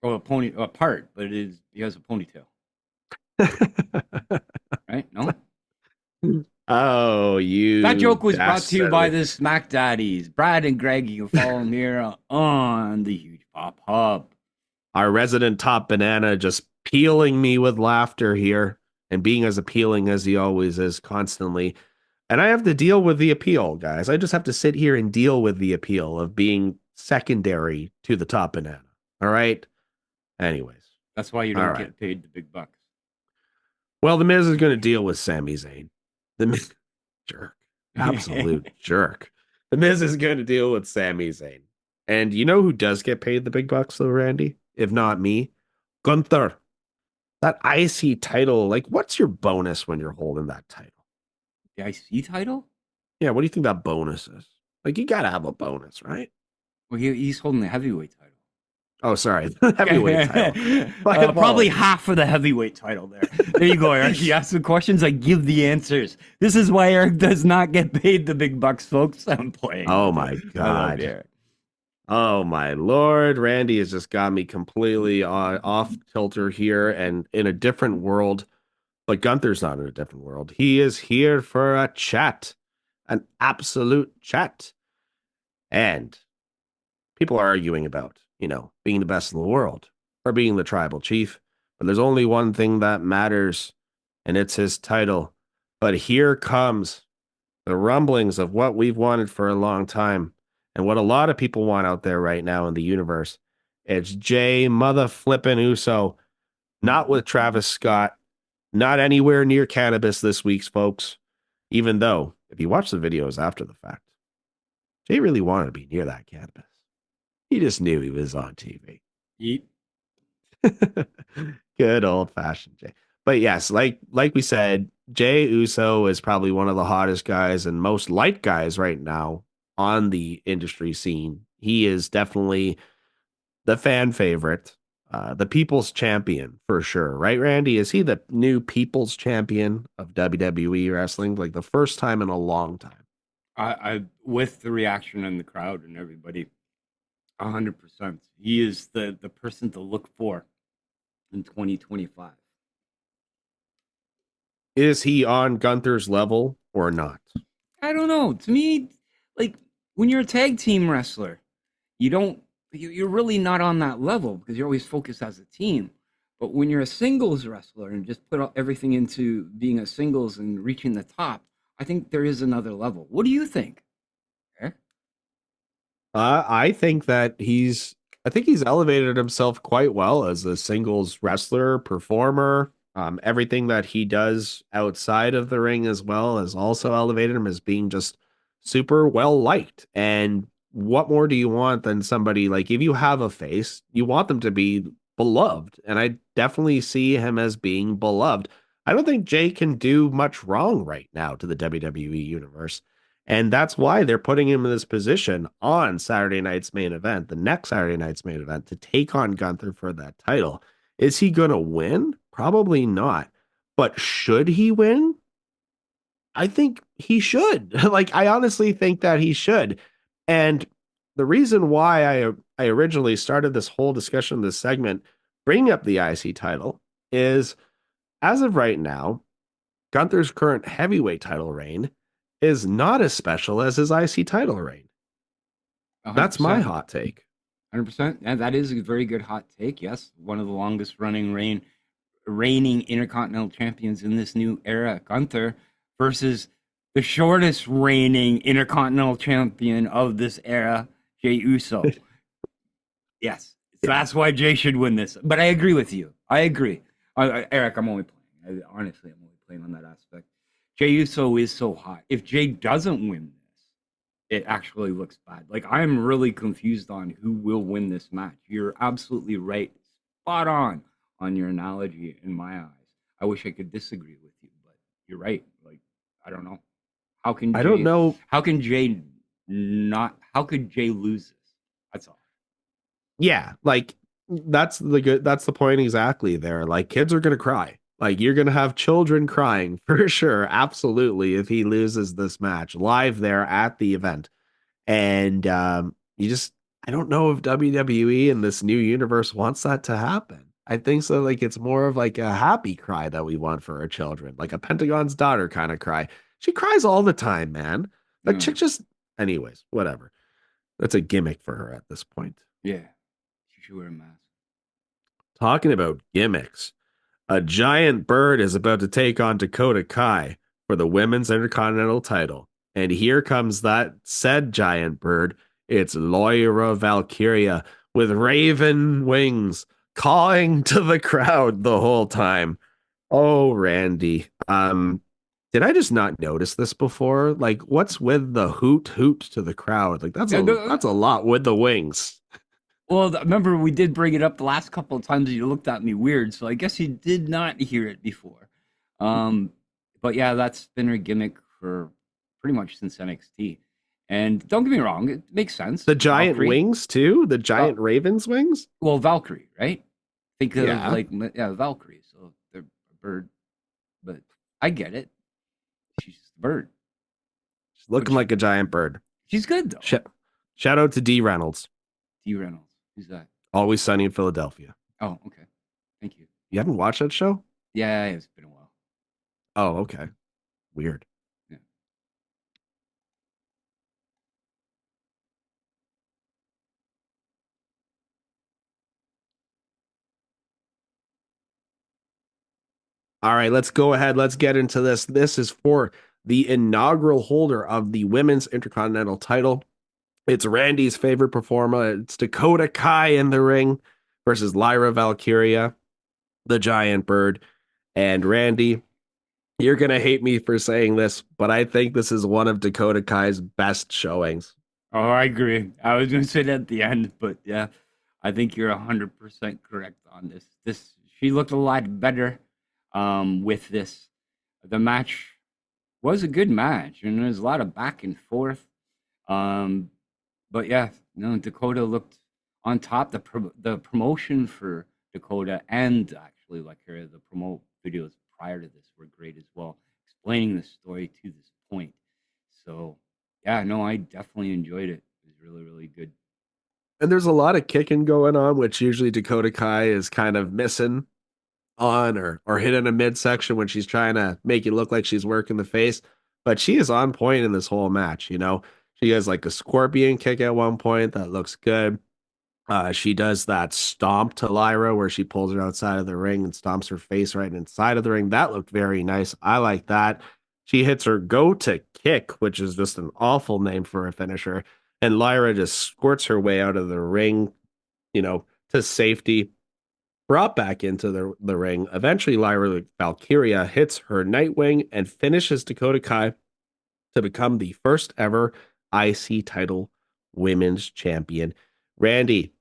Oh, a part, but he has a ponytail, right? No. Oh, you. That joke was brought to you by dastardly. the Smack Daddies, Brad and Greg. You can follow them here on the Huge Pop Hub. Our resident top banana just peeling me with laughter here and being as appealing as he always is constantly. And I have to deal with the appeal, guys. I just have to sit here and deal with the appeal of being secondary to the top banana. All right. Anyways. That's why you All don't right. get paid the big bucks. Well, the Miz is going to deal with Sami Zayn. The Miz, jerk. Absolute jerk. The Miz is going to deal with Sami Zayn. And you know who does get paid the big bucks, though, Randy? If not me, Gunther. That IC title, like, what's your bonus when you're holding that title? The IC title? Yeah, what do you think that bonus is? Like, you got to have a bonus, right? Well, he's holding the heavyweight title. Oh, sorry. Heavyweight title. Probably half of the heavyweight title there. There you go, Eric. You ask the questions, I give the answers. This is why Eric does not get paid the big bucks, folks. I'm playing. Oh, my I love God. Eric. Oh, my Lord. Randy has just got me completely off kilter here and in a different world. But Gunther's not in a different world. He is here for a chat, an absolute chat. And people are arguing about, being the best in the world or being the tribal chief. But there's only one thing that matters, and it's his title. But here comes the rumblings of what we've wanted for a long time and what a lot of people want out there right now in the universe. It's Jey mother flippin' Uso, not with Travis Scott, not anywhere near cannabis this week, folks. Even though, if you watch the videos after the fact, Jey really wanted to be near that cannabis. He just knew he was on TV. Yeet. Good old fashioned Jey. But yes, like we said, Jey Uso is probably one of the hottest guys and most liked guys right now on the industry scene. He is definitely the fan favorite, the people's champion for sure. Right, Randy? Is he the new people's champion of WWE wrestling? Like the first time in a long time. I with the reaction in the crowd and everybody, 100%. He is the person to look for in 2025. Is he on Gunther's level or not? I don't know. To me, like when you're a tag team wrestler, you're really not on that level because you're always focused as a team. But when you're a singles wrestler and just put everything into being a singles and reaching the top, I think there is another level. What do you think? I think that he's elevated himself quite well as a singles wrestler, performer. Everything that he does outside of the ring as well has also elevated him as being just super well liked. And what more do you want than somebody like if you have a face, you want them to be beloved. And I definitely see him as being beloved. I don't think Jey can do much wrong right now to the WWE universe. And that's why they're putting him in this position on Saturday night's main event, the next Saturday night's main event, to take on Gunther for that title. Is he going to win? Probably not. But should he win? I think he should. I honestly think that he should. And the reason why I originally started this whole discussion, this segment, bringing up the IC title is, as of right now, Gunther's current heavyweight title reign is not as special as his IC title reign. 100%. That's my hot take. 100%. Yeah, that is a very good hot take. Yes, one of the longest running reigning Intercontinental champions in this new era, Gunther, versus the shortest reigning Intercontinental champion of this era, Jey Uso. Yes, so that's why Jey should win this. But I agree with you. I agree. Eric, I'm only playing. Honestly, I'm only playing on that aspect. Jey Uso is so hot. If Jey doesn't win this, it actually looks bad. Like, I'm really confused on who will win this match. You're absolutely right. Spot on your analogy in my eyes. I wish I could disagree with you, but you're right. Like, I don't know. How can I don't know. How can Jey not? How could Jey lose this? That's all. Yeah, like that's the point exactly there. Like kids are gonna cry. Like you're gonna have children crying for sure, absolutely, if he loses this match live there at the event. And you just I don't know if WWE in this new universe wants that to happen. I think so. Like it's more of like a happy cry that we want for our children, like a Pentagon's daughter kind of cry. She cries all the time, man. That chick just, anyways, whatever. That's a gimmick for her at this point. Yeah, she should wear a mask. Talking about gimmicks, a giant bird is about to take on Dakota Kai for the women's intercontinental title. And here comes that said giant bird. It's Lyra Valkyria with raven wings cawing to the crowd the whole time. Oh, Randy. Did I just not notice this before? Like, what's with the hoot hoot to the crowd? Like, that's a lot with the wings. Well, remember we did bring it up the last couple of times you looked at me weird, so I guess you did not hear it before. But yeah, that's been her gimmick for pretty much since NXT. And don't get me wrong, it makes sense. The giant Valkyrie. wings too? The giant raven's wings? Well, Valkyrie, right? Think of Yeah. Valkyrie. So they're a bird, but I get it. She's just a bird. She's looking like a giant bird. She's good though. Shout out to D. Reynolds. D. Reynolds. Who's that? Always Sunny in Philadelphia. Oh, okay. Thank you. You haven't watched that show? Yeah, it's been a while. Oh, okay. Weird. Yeah. All right, let's go ahead. Let's get into this. This is for the inaugural holder of the women's intercontinental title. It's Randy's favorite performer. It's Dakota Kai in the ring versus Lyra Valkyria, the giant bird. And Randy, you're going to hate me for saying this, but I think this is one of Dakota Kai's best showings. Oh, I agree. I was going to say that at the end, but yeah, I think you're 100% correct on this. She looked a lot better with this. The match was a good match, and there's a lot of back and forth. But yeah, Dakota looked on top. The promotion for Dakota and actually Lyra, the promo videos prior to this were great as well, explaining the story to this point. So yeah, no, I definitely enjoyed it. It was really, really good. And there's a lot of kicking going on, which usually Dakota Kai is kind of missing on or hit in a midsection when she's trying to make it look like she's working the face. But she is on point in this whole match, you know. She has like a scorpion kick at one point that looks good. She does that stomp to Lyra where she pulls her outside of the ring and stomps her face right inside of the ring. That looked very nice. I like that. She hits her go-to kick, which is just an awful name for a finisher. And Lyra just squirts her way out of the ring, to safety. Brought back into the ring. Eventually, Lyra Valkyria hits her Nightwing and finishes Dakota Kai to become the first ever IC title women's champion. Randy,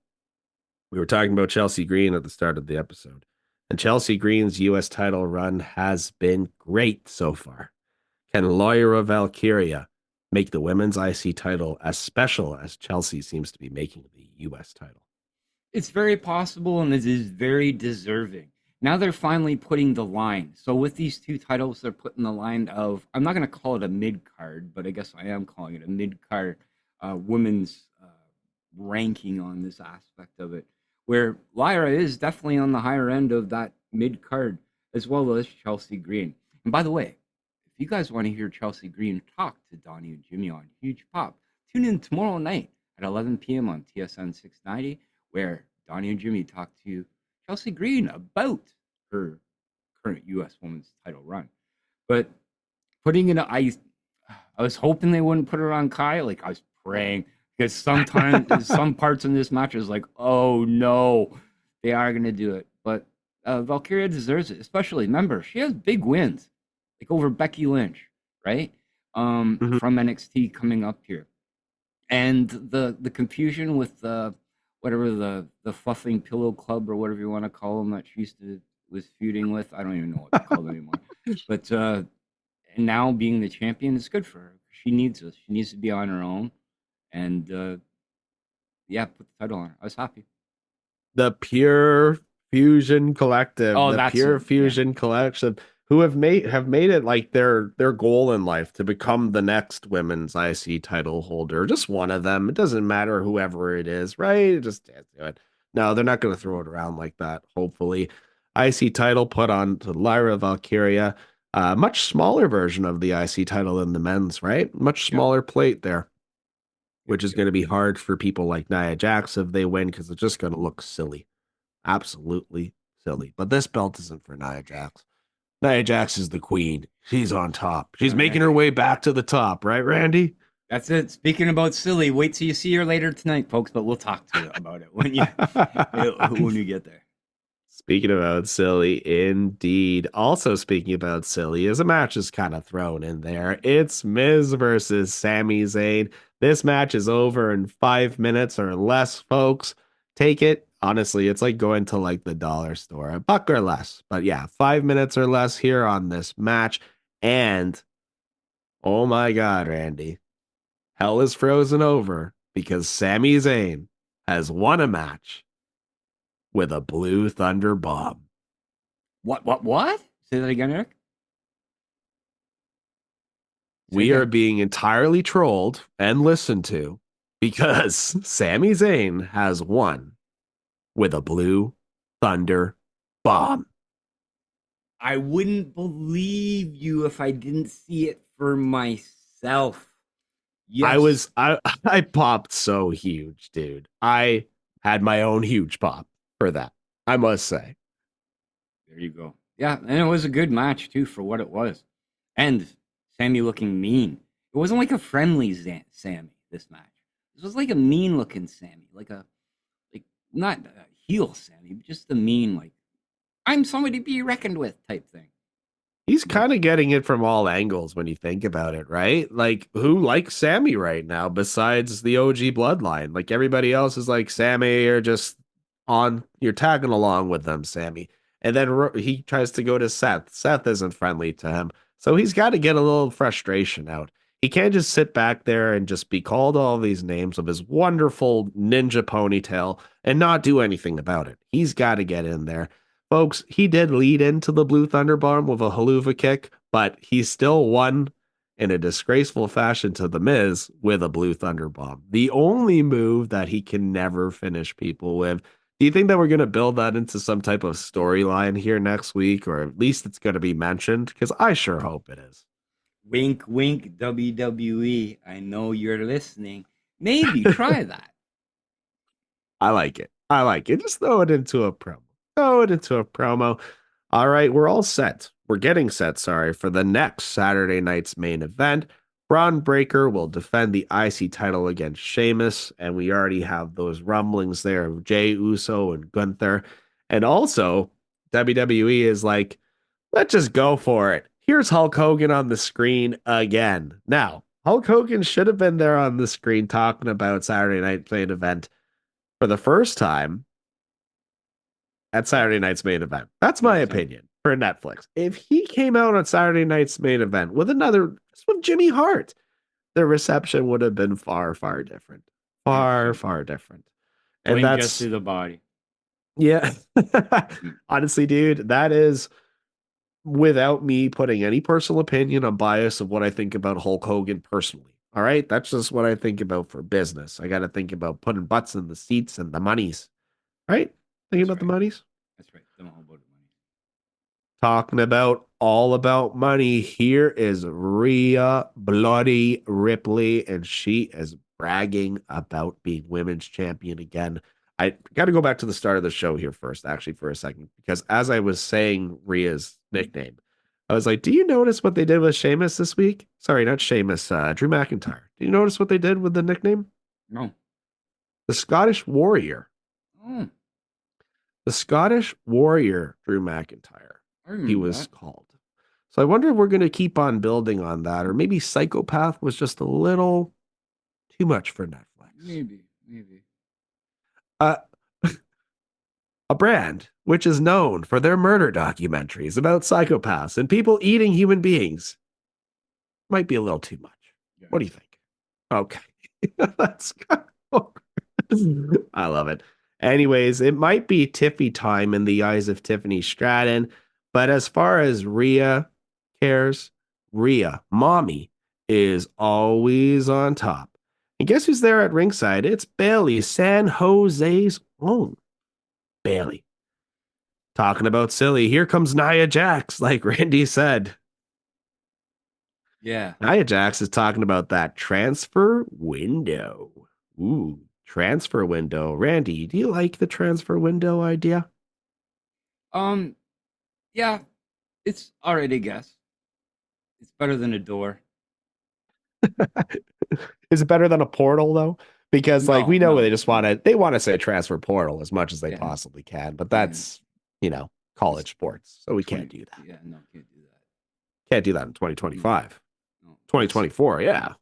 we were talking about Chelsea Green at the start of the episode, and Chelsea Green's U.S. title run has been great so far. Can Lyra Valkyria make the women's IC title as special as Chelsea seems to be making the U.S. title? It's very possible, and it is very deserving. Now they're finally putting the line. So with these two titles, they're putting the line of, I'm not going to call it a mid-card, but I guess I am calling it a mid-card women's ranking on this aspect of it, where Lyra is definitely on the higher end of that mid-card, as well as Chelsea Green. And by the way, if you guys want to hear Chelsea Green talk to Donnie and Jimmy on Huge Pop, tune in tomorrow night at 11 p.m. on TSN 690, where Donnie and Jimmy talk to Chelsea Green about her current U.S. women's title run. But putting in, I was hoping they wouldn't put her on Kai. Like, I was praying, because sometimes some parts in this match is like, oh no, they are going to do it. But Valkyria deserves it, especially. Remember, she has big wins, like over Becky Lynch, right? Mhm. From NXT coming up here, and the confusion with whatever the fluffing pillow club or whatever you want to call them that she used to was feuding with. I don't even know what they're called anymore. But and now being the champion is good for her. She needs us. She needs to be on her own, and yeah, put the title on her. I was happy. The Pure Fusion Collective, Oh, the that's Pure it. Yeah. Fusion Collection, who have made it like their goal in life to become the next women's IC title holder. Just one of them. It doesn't matter whoever it is, right? Just do it. No, they're not going to throw it around like that. Hopefully, IC title put on to Lyra Valkyria. Much smaller version of the IC title than the men's, right? Much Yep. smaller plate there, which is Yep. going to be hard for people like Nia Jax if they win because it's just going to look silly. Absolutely silly. But this belt isn't for Nia Jax. Nia Jax is the queen. She's on top. She's All making right. her way back to the top, right, Randy? That's it. Speaking about silly, wait till you see her later tonight, folks. But we'll talk to you about it when you get there. Speaking about silly, indeed. Also speaking about silly, is a match is kind of thrown in there. It's Miz versus Sami Zayn. This match is over in 5 minutes or less, folks. Take it. Honestly, it's like going to like the dollar store, a buck or less. But yeah, 5 minutes or less here on this match. And oh my God, Randy, hell is frozen over because Sami Zayn has won a match with a Blue Thunder bomb. What? Say that again, Eric. Say We are again. being entirely trolled and listened to because Sami Zayn has won with a Blue Thunder bomb. I wouldn't believe you if I didn't see it for myself. Yes. I popped so huge, dude. I had my own huge pop for that. I must say. There you go. Yeah, and it was a good match too for what it was. And Sammy looking mean. It wasn't like a friendly Sammy, this match. This was like a mean looking Sammy, like not a heel Sammy, but just the mean, like I'm somebody to be reckoned with type thing. He's But kind of getting it from all angles when you think about it, right? Like, who likes Sammy right now besides the OG bloodline? Like, everybody else is like, Sammy, or just you're tagging along with them, Sammy. And then he tries to go to Seth. Seth isn't friendly to him. So he's got to get a little frustration out. He can't just sit back there and just be called all these names of his wonderful ninja ponytail and not do anything about it. He's got to get in there. Folks, he did lead into the Blue Thunder Bomb with a haluva kick, but he still won in a disgraceful fashion to The Miz with a Blue Thunder Bomb. The only move that he can never finish people with. Do you think that we're going to build that into some type of storyline here next week, or at least it's going to be mentioned? Because I sure hope it is. wink, wink, WWE. I know you're listening. Maybe try that. I like it. I like it. Just throw it into a promo. Throw it into a promo. All right, we're all set. We're getting set, sorry, for the next Saturday night's main event. Braun Breaker will defend the IC title against Sheamus, and we already have those rumblings there of Jey Uso and Gunther. And also, WWE is like, let's just go for it. Here's Hulk Hogan on the screen again. Now, Hulk Hogan should have been there on the screen talking about Saturday night's main event for the first time at Saturday night's main event. That's my opinion for Netflix. If he came out on Saturday night's main event with with Jimmy Hart, the reception would have been far, far different. Far different. And Blame just that's, to the body. yeah. Honestly, dude, that is without me putting any personal opinion or bias of what I think about Hulk Hogan personally. All right. That's just what I think about for business. I got to think about putting butts in the seats and the monies, right? Thinking about the monies. That's right. Don't know about money. Talking about all about money. Here is Rhea Bloody Ripley, and she is bragging about being women's champion again. I got to go back to the start of the show here first, actually, for a second, because as I was saying Rhea's nickname, I was like, do you notice what they did with Sheamus this week? Sorry, not Sheamus, Drew McIntyre. Do you notice what they did with the nickname? No. The Scottish Warrior. Oh. The Scottish Warrior Drew McIntyre, I he remember was that. called. So I wonder if we're going to keep on building on that, or maybe Psychopath was just a little too much for Netflix. Maybe. Uh, a brand which is known for their murder documentaries about psychopaths and people eating human beings might be a little too much. Yeah. What do you think? Okay. That's I love it. Anyways, it might be Tiffy time in the eyes of Tiffany Stratton, but as far as Rhea cares, Rhea, mommy, is always on top. And guess who's there at ringside? It's Bailey, San Jose's own Bailey. Talking about silly, here comes Nia Jax, like Randy said. Yeah. Nia Jax is talking about that transfer window. Ooh, transfer window. Randy, do you like the transfer window idea? Yeah, it's alright, I guess. It's better than a door. Is it better than a portal though? Because like we know No. they just want to say transfer portal as much as they Yeah. possibly can, but that's college sports, so we can't do that. Yeah, no, can't do that. Can't do that in 2025. No. 2024, yeah.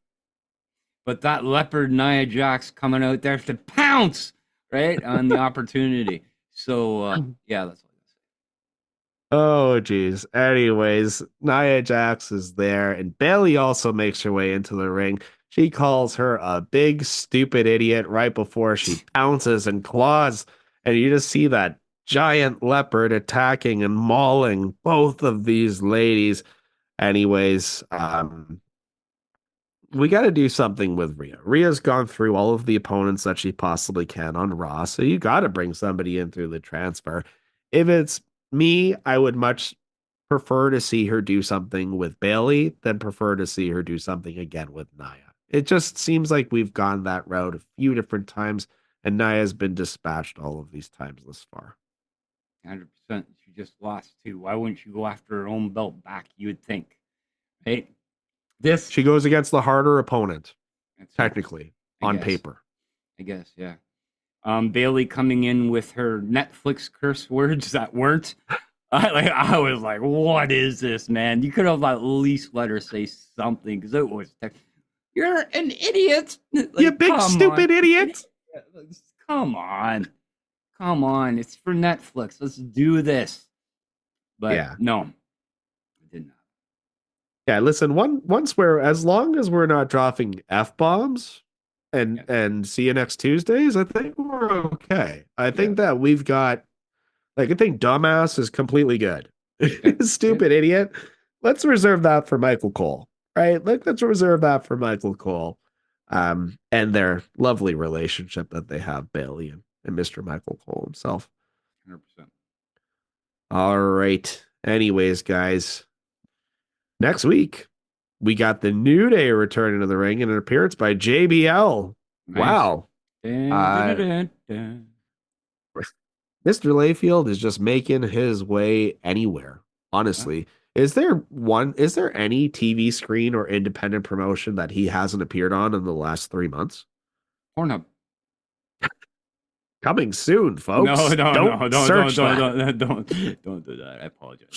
But that leopard Nia Jax coming out there to pounce right on the opportunity. So yeah, that's all I say. Oh geez. Anyways, Nia Jax is there, and Bailey also makes her way into the ring. She calls her a big stupid idiot right before she pounces and claws, and you just see that giant leopard attacking and mauling both of these ladies. Anyways, we got to do something with Rhea. Rhea's gone through all of the opponents that she possibly can on Raw, so you got to bring somebody in through the transfer. If it's me, I would much prefer to see her do something with Bailey than prefer to see her do something again with Nia. It just seems like we've gone that route a few different times, and Nia's been dispatched all of these times thus far. 100%. She just lost too. Why wouldn't you go after her own belt back? You would think, right? She goes against the harder opponent, technically, on guess. paper. I guess, yeah. Bailey coming in with her Netflix curse words that weren't. I was like, what is this, man? You could have at least let her say something because it was. You're an idiot. Like, you big stupid idiot. Come on. It's for Netflix. Let's do this. But yeah. No, I did not. Yeah, listen, as long as we're not dropping F-bombs and see you next Tuesdays, I think we're okay. I think that we've got, like, I think dumbass is completely good. Stupid idiot. Let's reserve that for Michael Cole, right? Let's reserve that for Michael Cole, and their lovely relationship that they have, Bailey and Mr. Michael Cole himself. 100%. All right. Anyways, guys, next week, we got the New Day returning to the ring and an appearance by JBL. Nice. Wow. Mr. Layfield is just making his way anywhere, honestly. Yeah. Is there any TV screen or independent promotion that he hasn't appeared on in the last 3 months? Pornhub. Coming soon, folks. No, don't do that. I apologize.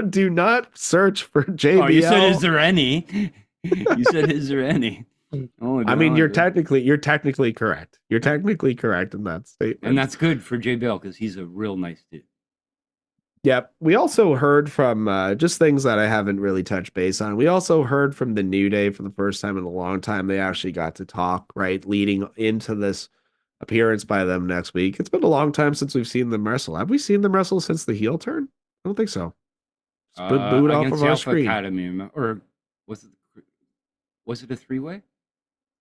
Do not search for JBL. Oh, you said, is there any? You said, is there any? Oh, I mean, you're technically correct. You're technically correct in that statement. And that's good for JBL because he's a real nice dude. Yep. We also heard from just things that I haven't really touched base on. We also heard from the New Day for the first time in a long time. They actually got to talk, right, leading into this appearance by them next week. It's been a long time since we've seen them wrestle. Have we seen them wrestle since the heel turn? I don't think so. It's been booed off of our screen. Academy, or was it a three-way?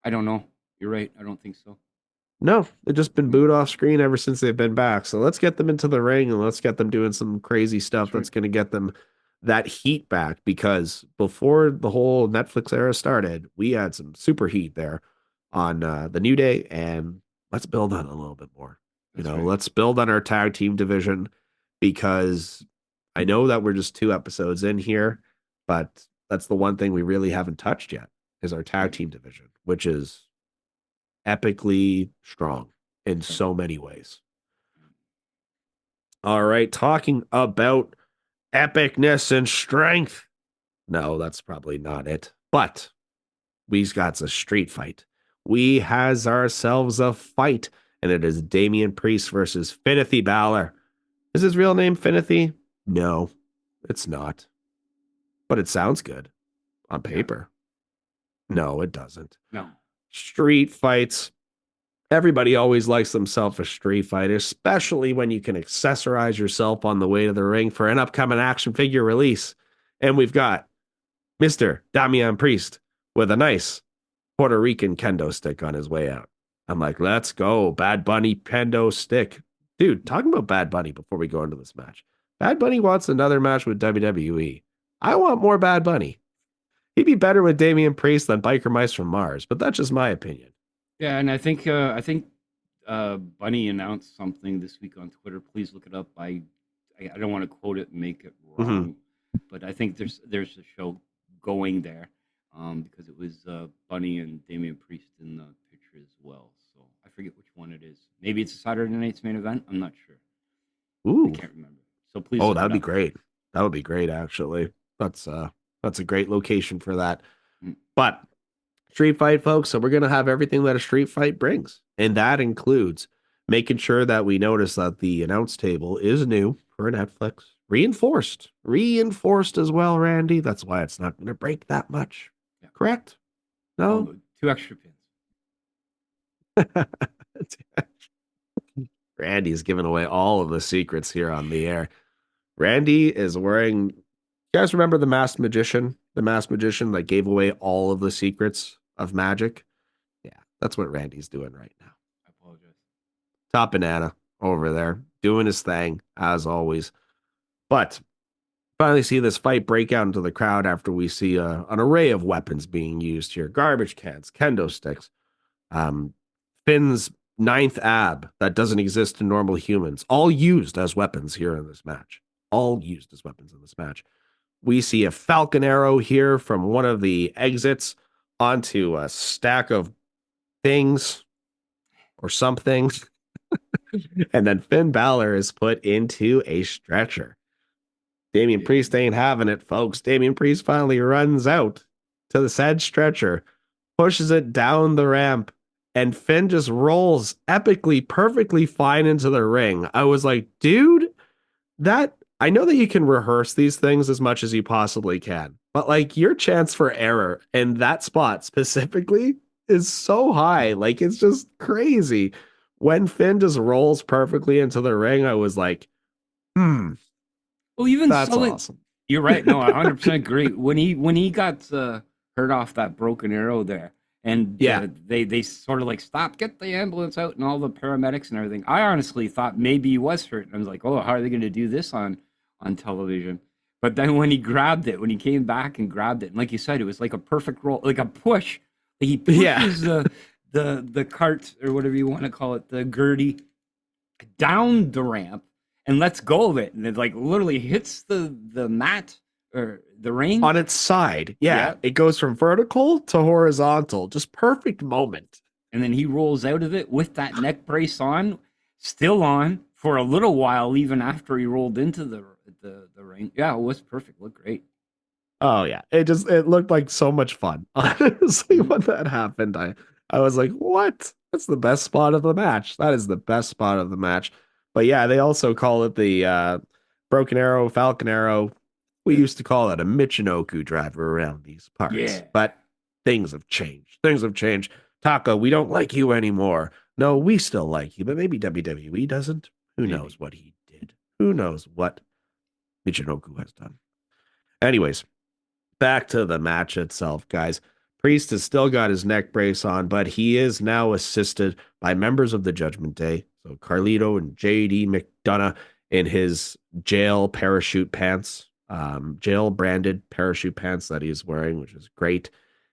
I don't know. You're right. I don't think so. No, they've just been booed off screen ever since they've been back. So let's get them into the ring and let's get them doing some crazy stuff that's going to get them that heat back, because before the whole Netflix era started, we had some super heat there on the New Day, and let's build on it a little bit more. Let's build on our tag team division, because I know that we're just 2 episodes in here, but that's the one thing we really haven't touched yet is our tag team division, which is epically strong in so many ways. All right, talking about epicness and strength. No, that's probably not it. But we've got a street fight. We has ourselves a fight, and it is Damian Priest versus Finothy Balor. Is his real name Finothy? No, it's not. But it sounds good on paper. No, it doesn't. No. Street fights. Everybody always likes themselves a street fight, especially when you can accessorize yourself on the way to the ring for an upcoming action figure release. And we've got Mr. Damian Priest with a nice Puerto Rican kendo stick on his way out. I'm like, let's go. Bad Bunny kendo stick. Dude, talking about Bad Bunny before we go into this match. Bad Bunny wants another match with WWE. I want more Bad Bunny. He'd be better with Damian Priest than Biker Mice from Mars, but that's just my opinion. Yeah, and I think Bunny announced something this week on Twitter. Please look it up. I don't want to quote it and make it wrong, but I think there's a show going there because it was Bunny and Damian Priest in the picture as well. So I forget which one it is. Maybe it's a Saturday Night's Main Event. I'm not sure. Ooh, I can't remember. So please. Oh, that'd be great. That would be great, actually. That's a great location for that. But street fight, folks. So we're going to have everything that a street fight brings. And that includes making sure that we notice that the announce table is new for Netflix. Reinforced as well, Randy. That's why it's not going to break that much. Yeah. Correct? No? Oh, 2 extra pins. Randy's giving away all of the secrets here on the air. Randy is wearing... You guys remember the Masked Magician? The Masked Magician that gave away all of the secrets of magic? Yeah, that's what Randy's doing right now. I apologize. Top banana over there, doing his thing, as always. But finally see this fight break out into the crowd after we see an array of weapons being used here. Garbage cans, kendo sticks, Finn's 9th ab that doesn't exist in normal humans, all used as weapons here in this match. All used as weapons in this match. We see a Falcon Arrow here from one of the exits onto a stack of things or something. And then Finn Balor is put into a stretcher. Damian Priest ain't having it, folks. Damian Priest finally runs out to the said stretcher, pushes it down the ramp, and Finn just rolls epically, perfectly fine into the ring. I was like, dude, I know that you can rehearse these things as much as you possibly can, but like your chance for error in that spot specifically is so high. Like it's just crazy. When Finn just rolls perfectly into the ring, I was like, well, even that's so, awesome. You're right. No, I 100% agree. When he got hurt off that broken arrow there, and they sort of like stop, get the ambulance out, and all the paramedics and everything. I honestly thought maybe he was hurt. I was like, oh, how are they going to do this on television? But then when he came back and grabbed it, and like you said, it was like a perfect roll, like a push. Like he pushes the cart or whatever you want to call it, the Gertie, down the ramp and lets go of it, and it like literally hits the mat or the ring on its side. Yeah, it goes from vertical to horizontal. Just perfect moment. And then he rolls out of it with that neck brace on, still on for a little while, even after he rolled into the ring. Yeah, it was perfect. Looked great. Oh yeah, it looked like so much fun. Honestly, when that happened, I was like, what? That's the best spot of the match. That is the best spot of the match. But yeah, they also call it the Broken Arrow, Falcon Arrow. We used to call it a Michinoku driver around these parts. Yeah. But things have changed. Taka, we don't like you anymore. No, we still like you, but maybe WWE doesn't. Who knows what he did? Who knows what Michinoku has done? Anyways, back to the match itself, guys. Priest has still got his neck brace on, but he is now assisted by members of the Judgment Day. So Carlito and JD McDonough in his jail parachute pants, jail branded parachute pants that he's wearing, which is great.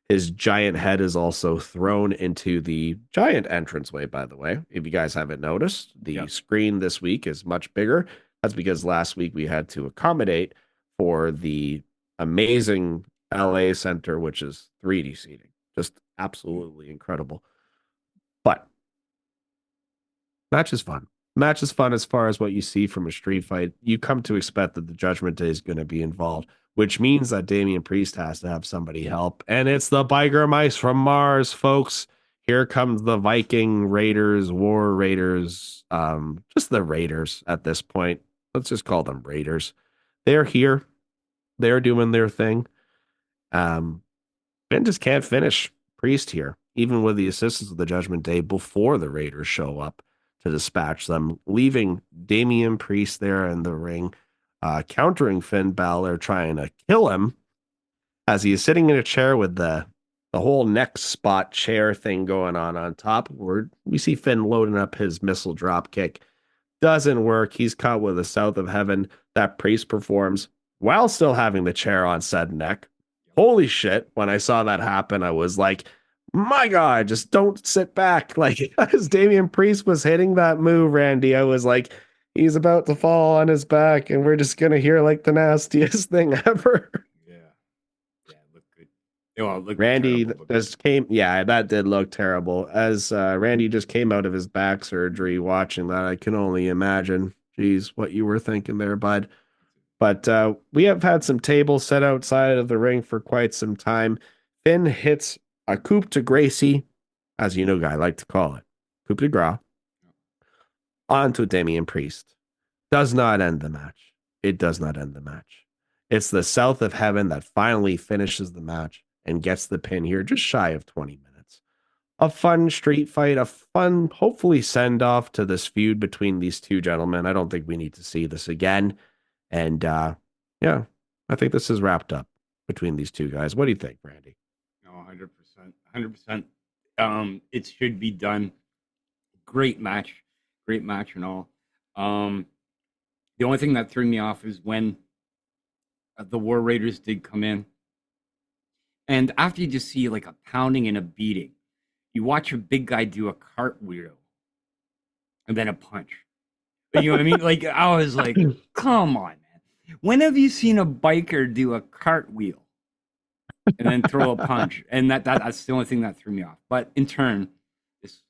His giant head is also thrown into the giant entranceway, by the way. If you guys haven't noticed, the screen this week is much bigger. That's because last week we had to accommodate for the amazing LA Center, which is 3D seating. Just absolutely incredible. But match is fun. Match is fun as far as what you see from a street fight. You come to expect that the Judgment Day is going to be involved, which means that Damian Priest has to have somebody help. And it's the Biker Mice from Mars, folks. Here comes the Viking Raiders, War Raiders, just the Raiders at this point. Let's just call them Raiders. They're here. They're doing their thing. Ben just can't finish Priest here, even with the assistance of the Judgment Day before the Raiders show up to dispatch them, leaving Damian Priest there in the ring, countering Finn Balor, trying to kill him as he is sitting in a chair with the whole neck spot chair thing going on top. We see Finn loading up his missile drop kick. Doesn't work. He's caught with a South of Heaven that Priest performs while still having the chair on said neck. Holy shit. When I saw that happen, I was like, my God, just don't sit back. Like, as Damian Priest was hitting that move, Randy, I was like, he's about to fall on his back, and we're just going to hear like the nastiest thing ever. Yeah, it looked good. Well, it looked Randy terrible, just came. Yeah, that did look terrible. As Randy just came out of his back surgery, watching that, I can only imagine, geez, what you were thinking there, bud. But we have had some tables set outside of the ring for quite some time. Finn hits a coup de Gracie, as you know, I like to call it, coup de grace, onto Damian Priest. Does not end the match. It does not end the match. It's the South of Heaven that finally finishes the match and gets the pin here, just shy of 20 minutes. A fun street fight, a fun, hopefully, send-off to this feud between these two gentlemen. I don't think we need to see this again. And, yeah, I think this is wrapped up between these two guys. What do you think, Randy? No, 100%. It should be done. Great match and all. The only thing that threw me off is when the War Raiders did come in. And after you just see like a pounding and a beating, you watch a big guy do a cartwheel and then a punch. You know what I mean? Like, I was like, come on, man. When have you seen a biker do a cartwheel and then throw a punch? And that's the only thing that threw me off. But in turn,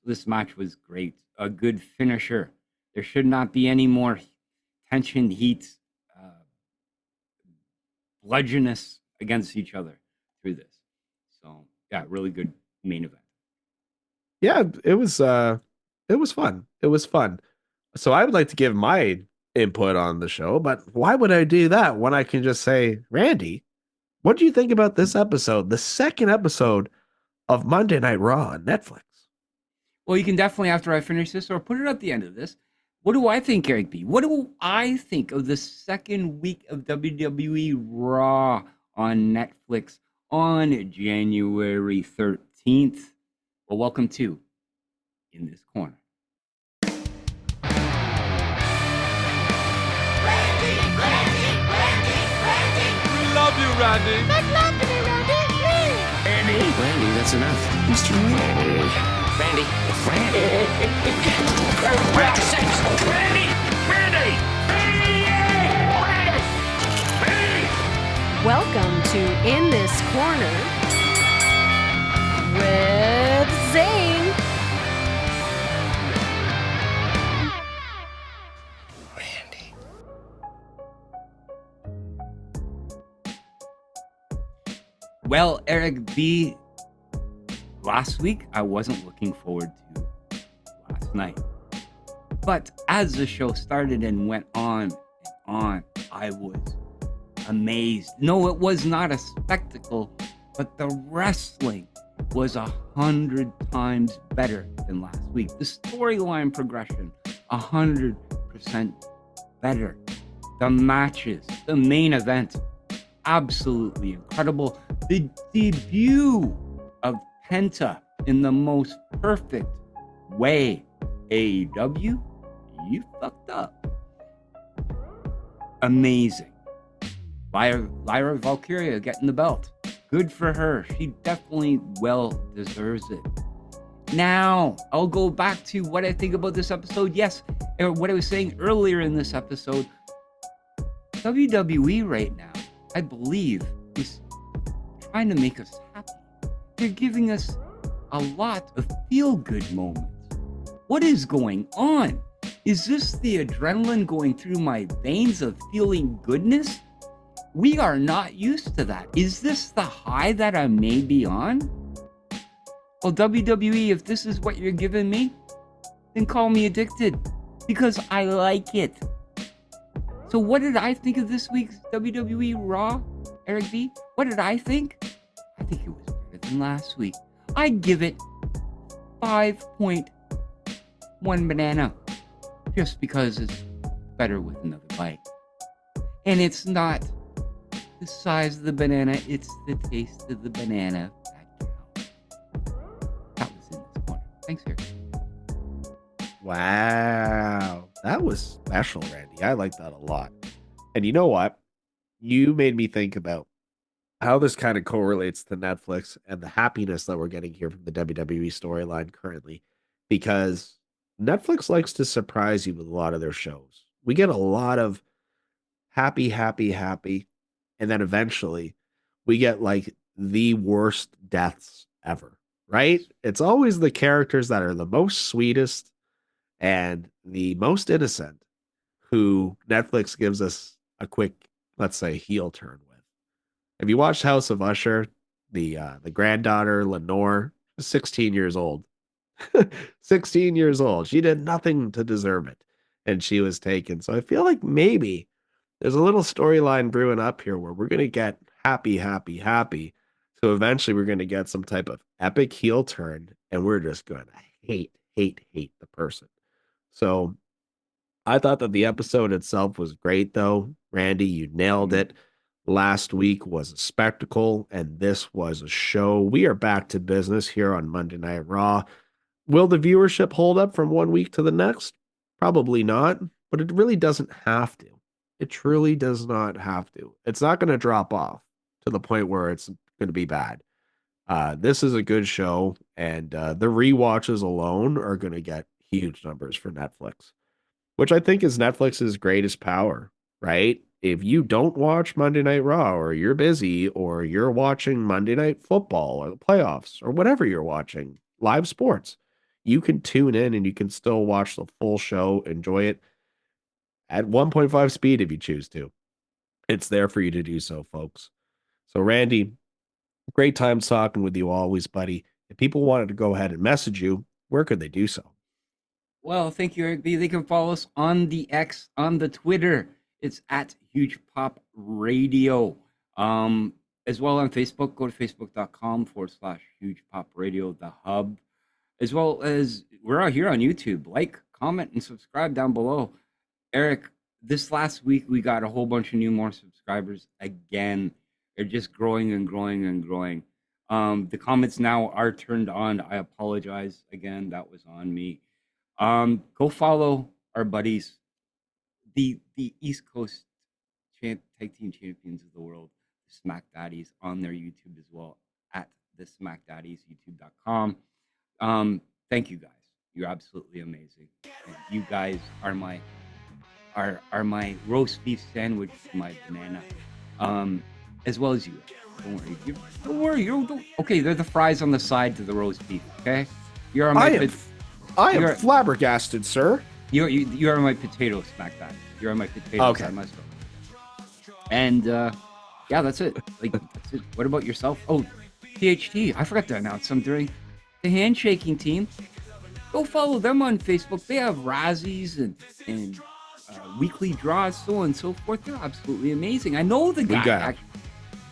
this match was great. A good finisher. There should not be any more tension, heat, bludgeonous against each other through this. So yeah, really good main event. Yeah, it was fun. It was fun. So I would like to give my input on the show, but why would I do that when I can just say, Randy, what do you think about this episode, the second episode of Monday Night Raw on Netflix? Well, you can definitely, after I finish this, or put it at the end of this. What do I think, Eric B? What do I think of the second week of WWE Raw on Netflix on January 13th? Well, welcome to In This Corner. Love you, Randy. Randy, that's enough. Mr. Randy. Randy. Welcome to In This Corner with Zayn. Randy. Well, Eric B, last week I wasn't looking forward to last night. But as the show started and went on and on, I was amazed. No, it was not a spectacle, but the wrestling was 100 times better than last week. The storyline progression, 100% better. The matches, the main event, absolutely incredible. The debut of Penta in the most perfect way. AEW, you fucked up. Amazing. Lyra Valkyria getting the belt. Good for her. She definitely well deserves it. Now, I'll go back to what I think about this episode. Yes, what I was saying earlier in this episode. WWE right now, I believe, is trying to make us happy. They're giving us a lot of feel-good moments. What is going on? Is this the adrenaline going through my veins of feeling goodness? We are not used to that. Is this the high that I may be on? Well, WWE, if this is what you're giving me, then call me addicted, because I like it. So what did I think of this week's WWE Raw, Eric B? What did I think? I think it was better than last week. I'd give it 5.1 banana, just because it's better with another bite. And it's not the size of the banana, it's the taste of the banana that counts. That was in this corner. Thanks, Eric. Wow. That was special, Randy. I like that a lot. And you know what? You made me think about how this kind of correlates to Netflix and the happiness that we're getting here from the WWE storyline currently, because Netflix likes to surprise you with a lot of their shows. We get a lot of happy, happy, happy, and then eventually we get like the worst deaths ever, right? It's always the characters that are the most sweetest and the most innocent who Netflix gives us a quick, let's say, heel turn with. Have you watched House of Usher? The granddaughter, Lenore, 16 years old. 16 years old. She did nothing to deserve it, and she was taken. So I feel like maybe there's a little storyline brewing up here where we're going to get happy, happy, happy. So eventually we're going to get some type of epic heel turn, and we're just going to hate the person. So I thought that the episode itself was great, though. Randy, you nailed it. Last week was a spectacle, and this was a show. We are back to business here on Monday Night Raw. Will the viewership hold up from one week to the next? Probably not, but it really doesn't have to. It truly does not have to. It's not going to drop off to the point where it's going to be bad. This is a good show, and the rewatches alone are going to get huge numbers for Netflix, which I think is Netflix's greatest power, right? If you don't watch Monday Night Raw, or you're busy, or you're watching Monday Night Football or the playoffs or whatever you're watching, live sports, you can tune in and you can still watch the full show, enjoy it at 1.5 speed if you choose to. It's there for you to do so, folks. So, Randy, great time talking with you always, buddy. If people wanted to go ahead and message you, where could they do so? Well, thank you, Eric B. They can follow us on the X, on the Twitter. It's at Huge Pop Radio. As well on Facebook, go to facebook.com/Huge Pop Radio, the hub. As well as we're out here on YouTube. Like, comment, and subscribe down below. Eric, this last week we got a whole bunch of more subscribers again. They're just growing and growing and growing. The comments now are turned on. I apologize again. That was on me. Go follow our buddies, the East Coast tag team champions of the world, the SmackDaddies, on their YouTube as well, at the SmackDaddies, youtube.com. Thank you guys. You're absolutely amazing. And you guys are my roast beef sandwich, my banana, as well as you. Don't worry. Okay, they're the fries on the side to the roast beef. Okay, you're on my. I am flabbergasted, sir. You are my potato smack daddy. You're on my potato. Okay. Side, my stuff. And yeah, that's it. Like, that's it. What about yourself? Oh, THT. I forgot to announce them during the handshaking team. Go follow them on Facebook. They have Razzies and weekly draws, so on and so forth. They're absolutely amazing. I know the guy.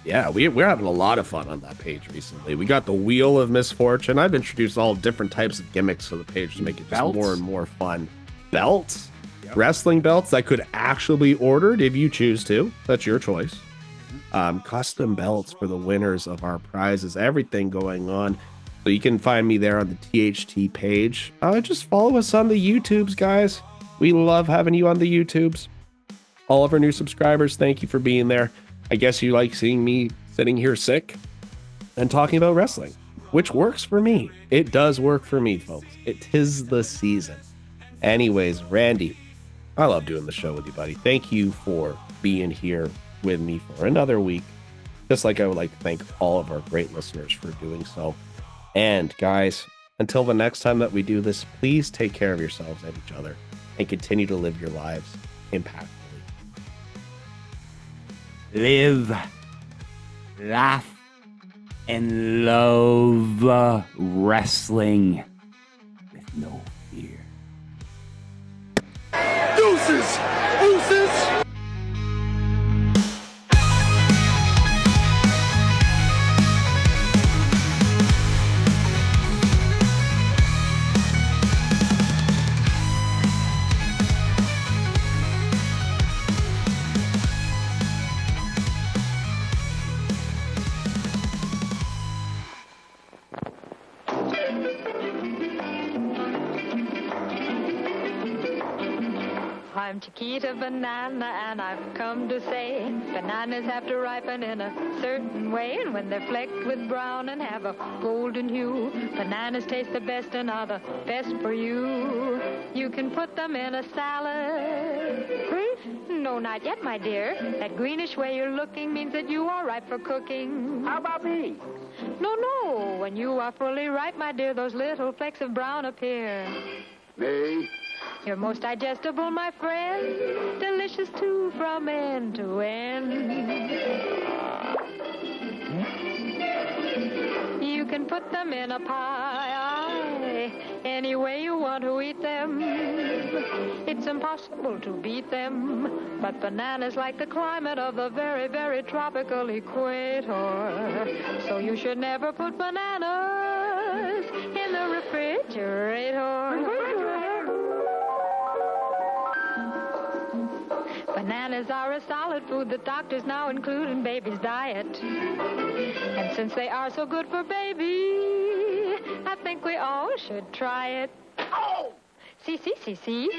We're having a lot of fun on that page recently. We got the Wheel of Misfortune. I've introduced all different types of gimmicks to the page to make it just more and more fun. Belts, wrestling belts that could actually be ordered if you choose to. That's your choice. Custom belts for the winners of our prizes. Everything going on. So you can find me there on the THT page. Just follow us on the YouTubes, guys. We love having you on the YouTubes. All of our new subscribers, thank you for being there. I guess you like seeing me sitting here sick and talking about wrestling, which works for me. It does work for me, folks. It is the season. Anyways, Randy, I love doing the show with you, buddy. Thank you for being here with me for another week. Just like I would like to thank all of our great listeners for doing so. And guys, until the next time that we do this, please take care of yourselves and each other. and continue to live your lives impactfully. Live, laugh, and love wrestling with no fear. Deuces! Deuces! I'm Chiquita Banana, and I've come to say bananas have to ripen in a certain way, and when they're flecked with brown and have a golden hue, bananas taste the best and are the best for you. You can put them in a salad. No, not yet, my dear. That greenish way you're looking means that you are ripe for cooking. How about me? No, no. When you are fully ripe, my dear, those little flecks of brown appear. Me? You're most digestible, my friend. Delicious, too, from end to end. You can put them in a pie, any way you want to eat them. It's impossible to beat them. But bananas like the climate of the very, very tropical equator. So you should never put bananas in the refrigerator. Bananas are a solid food that doctors now include in baby's diet. And since they are so good for baby, I think we all should try it. Oh! See?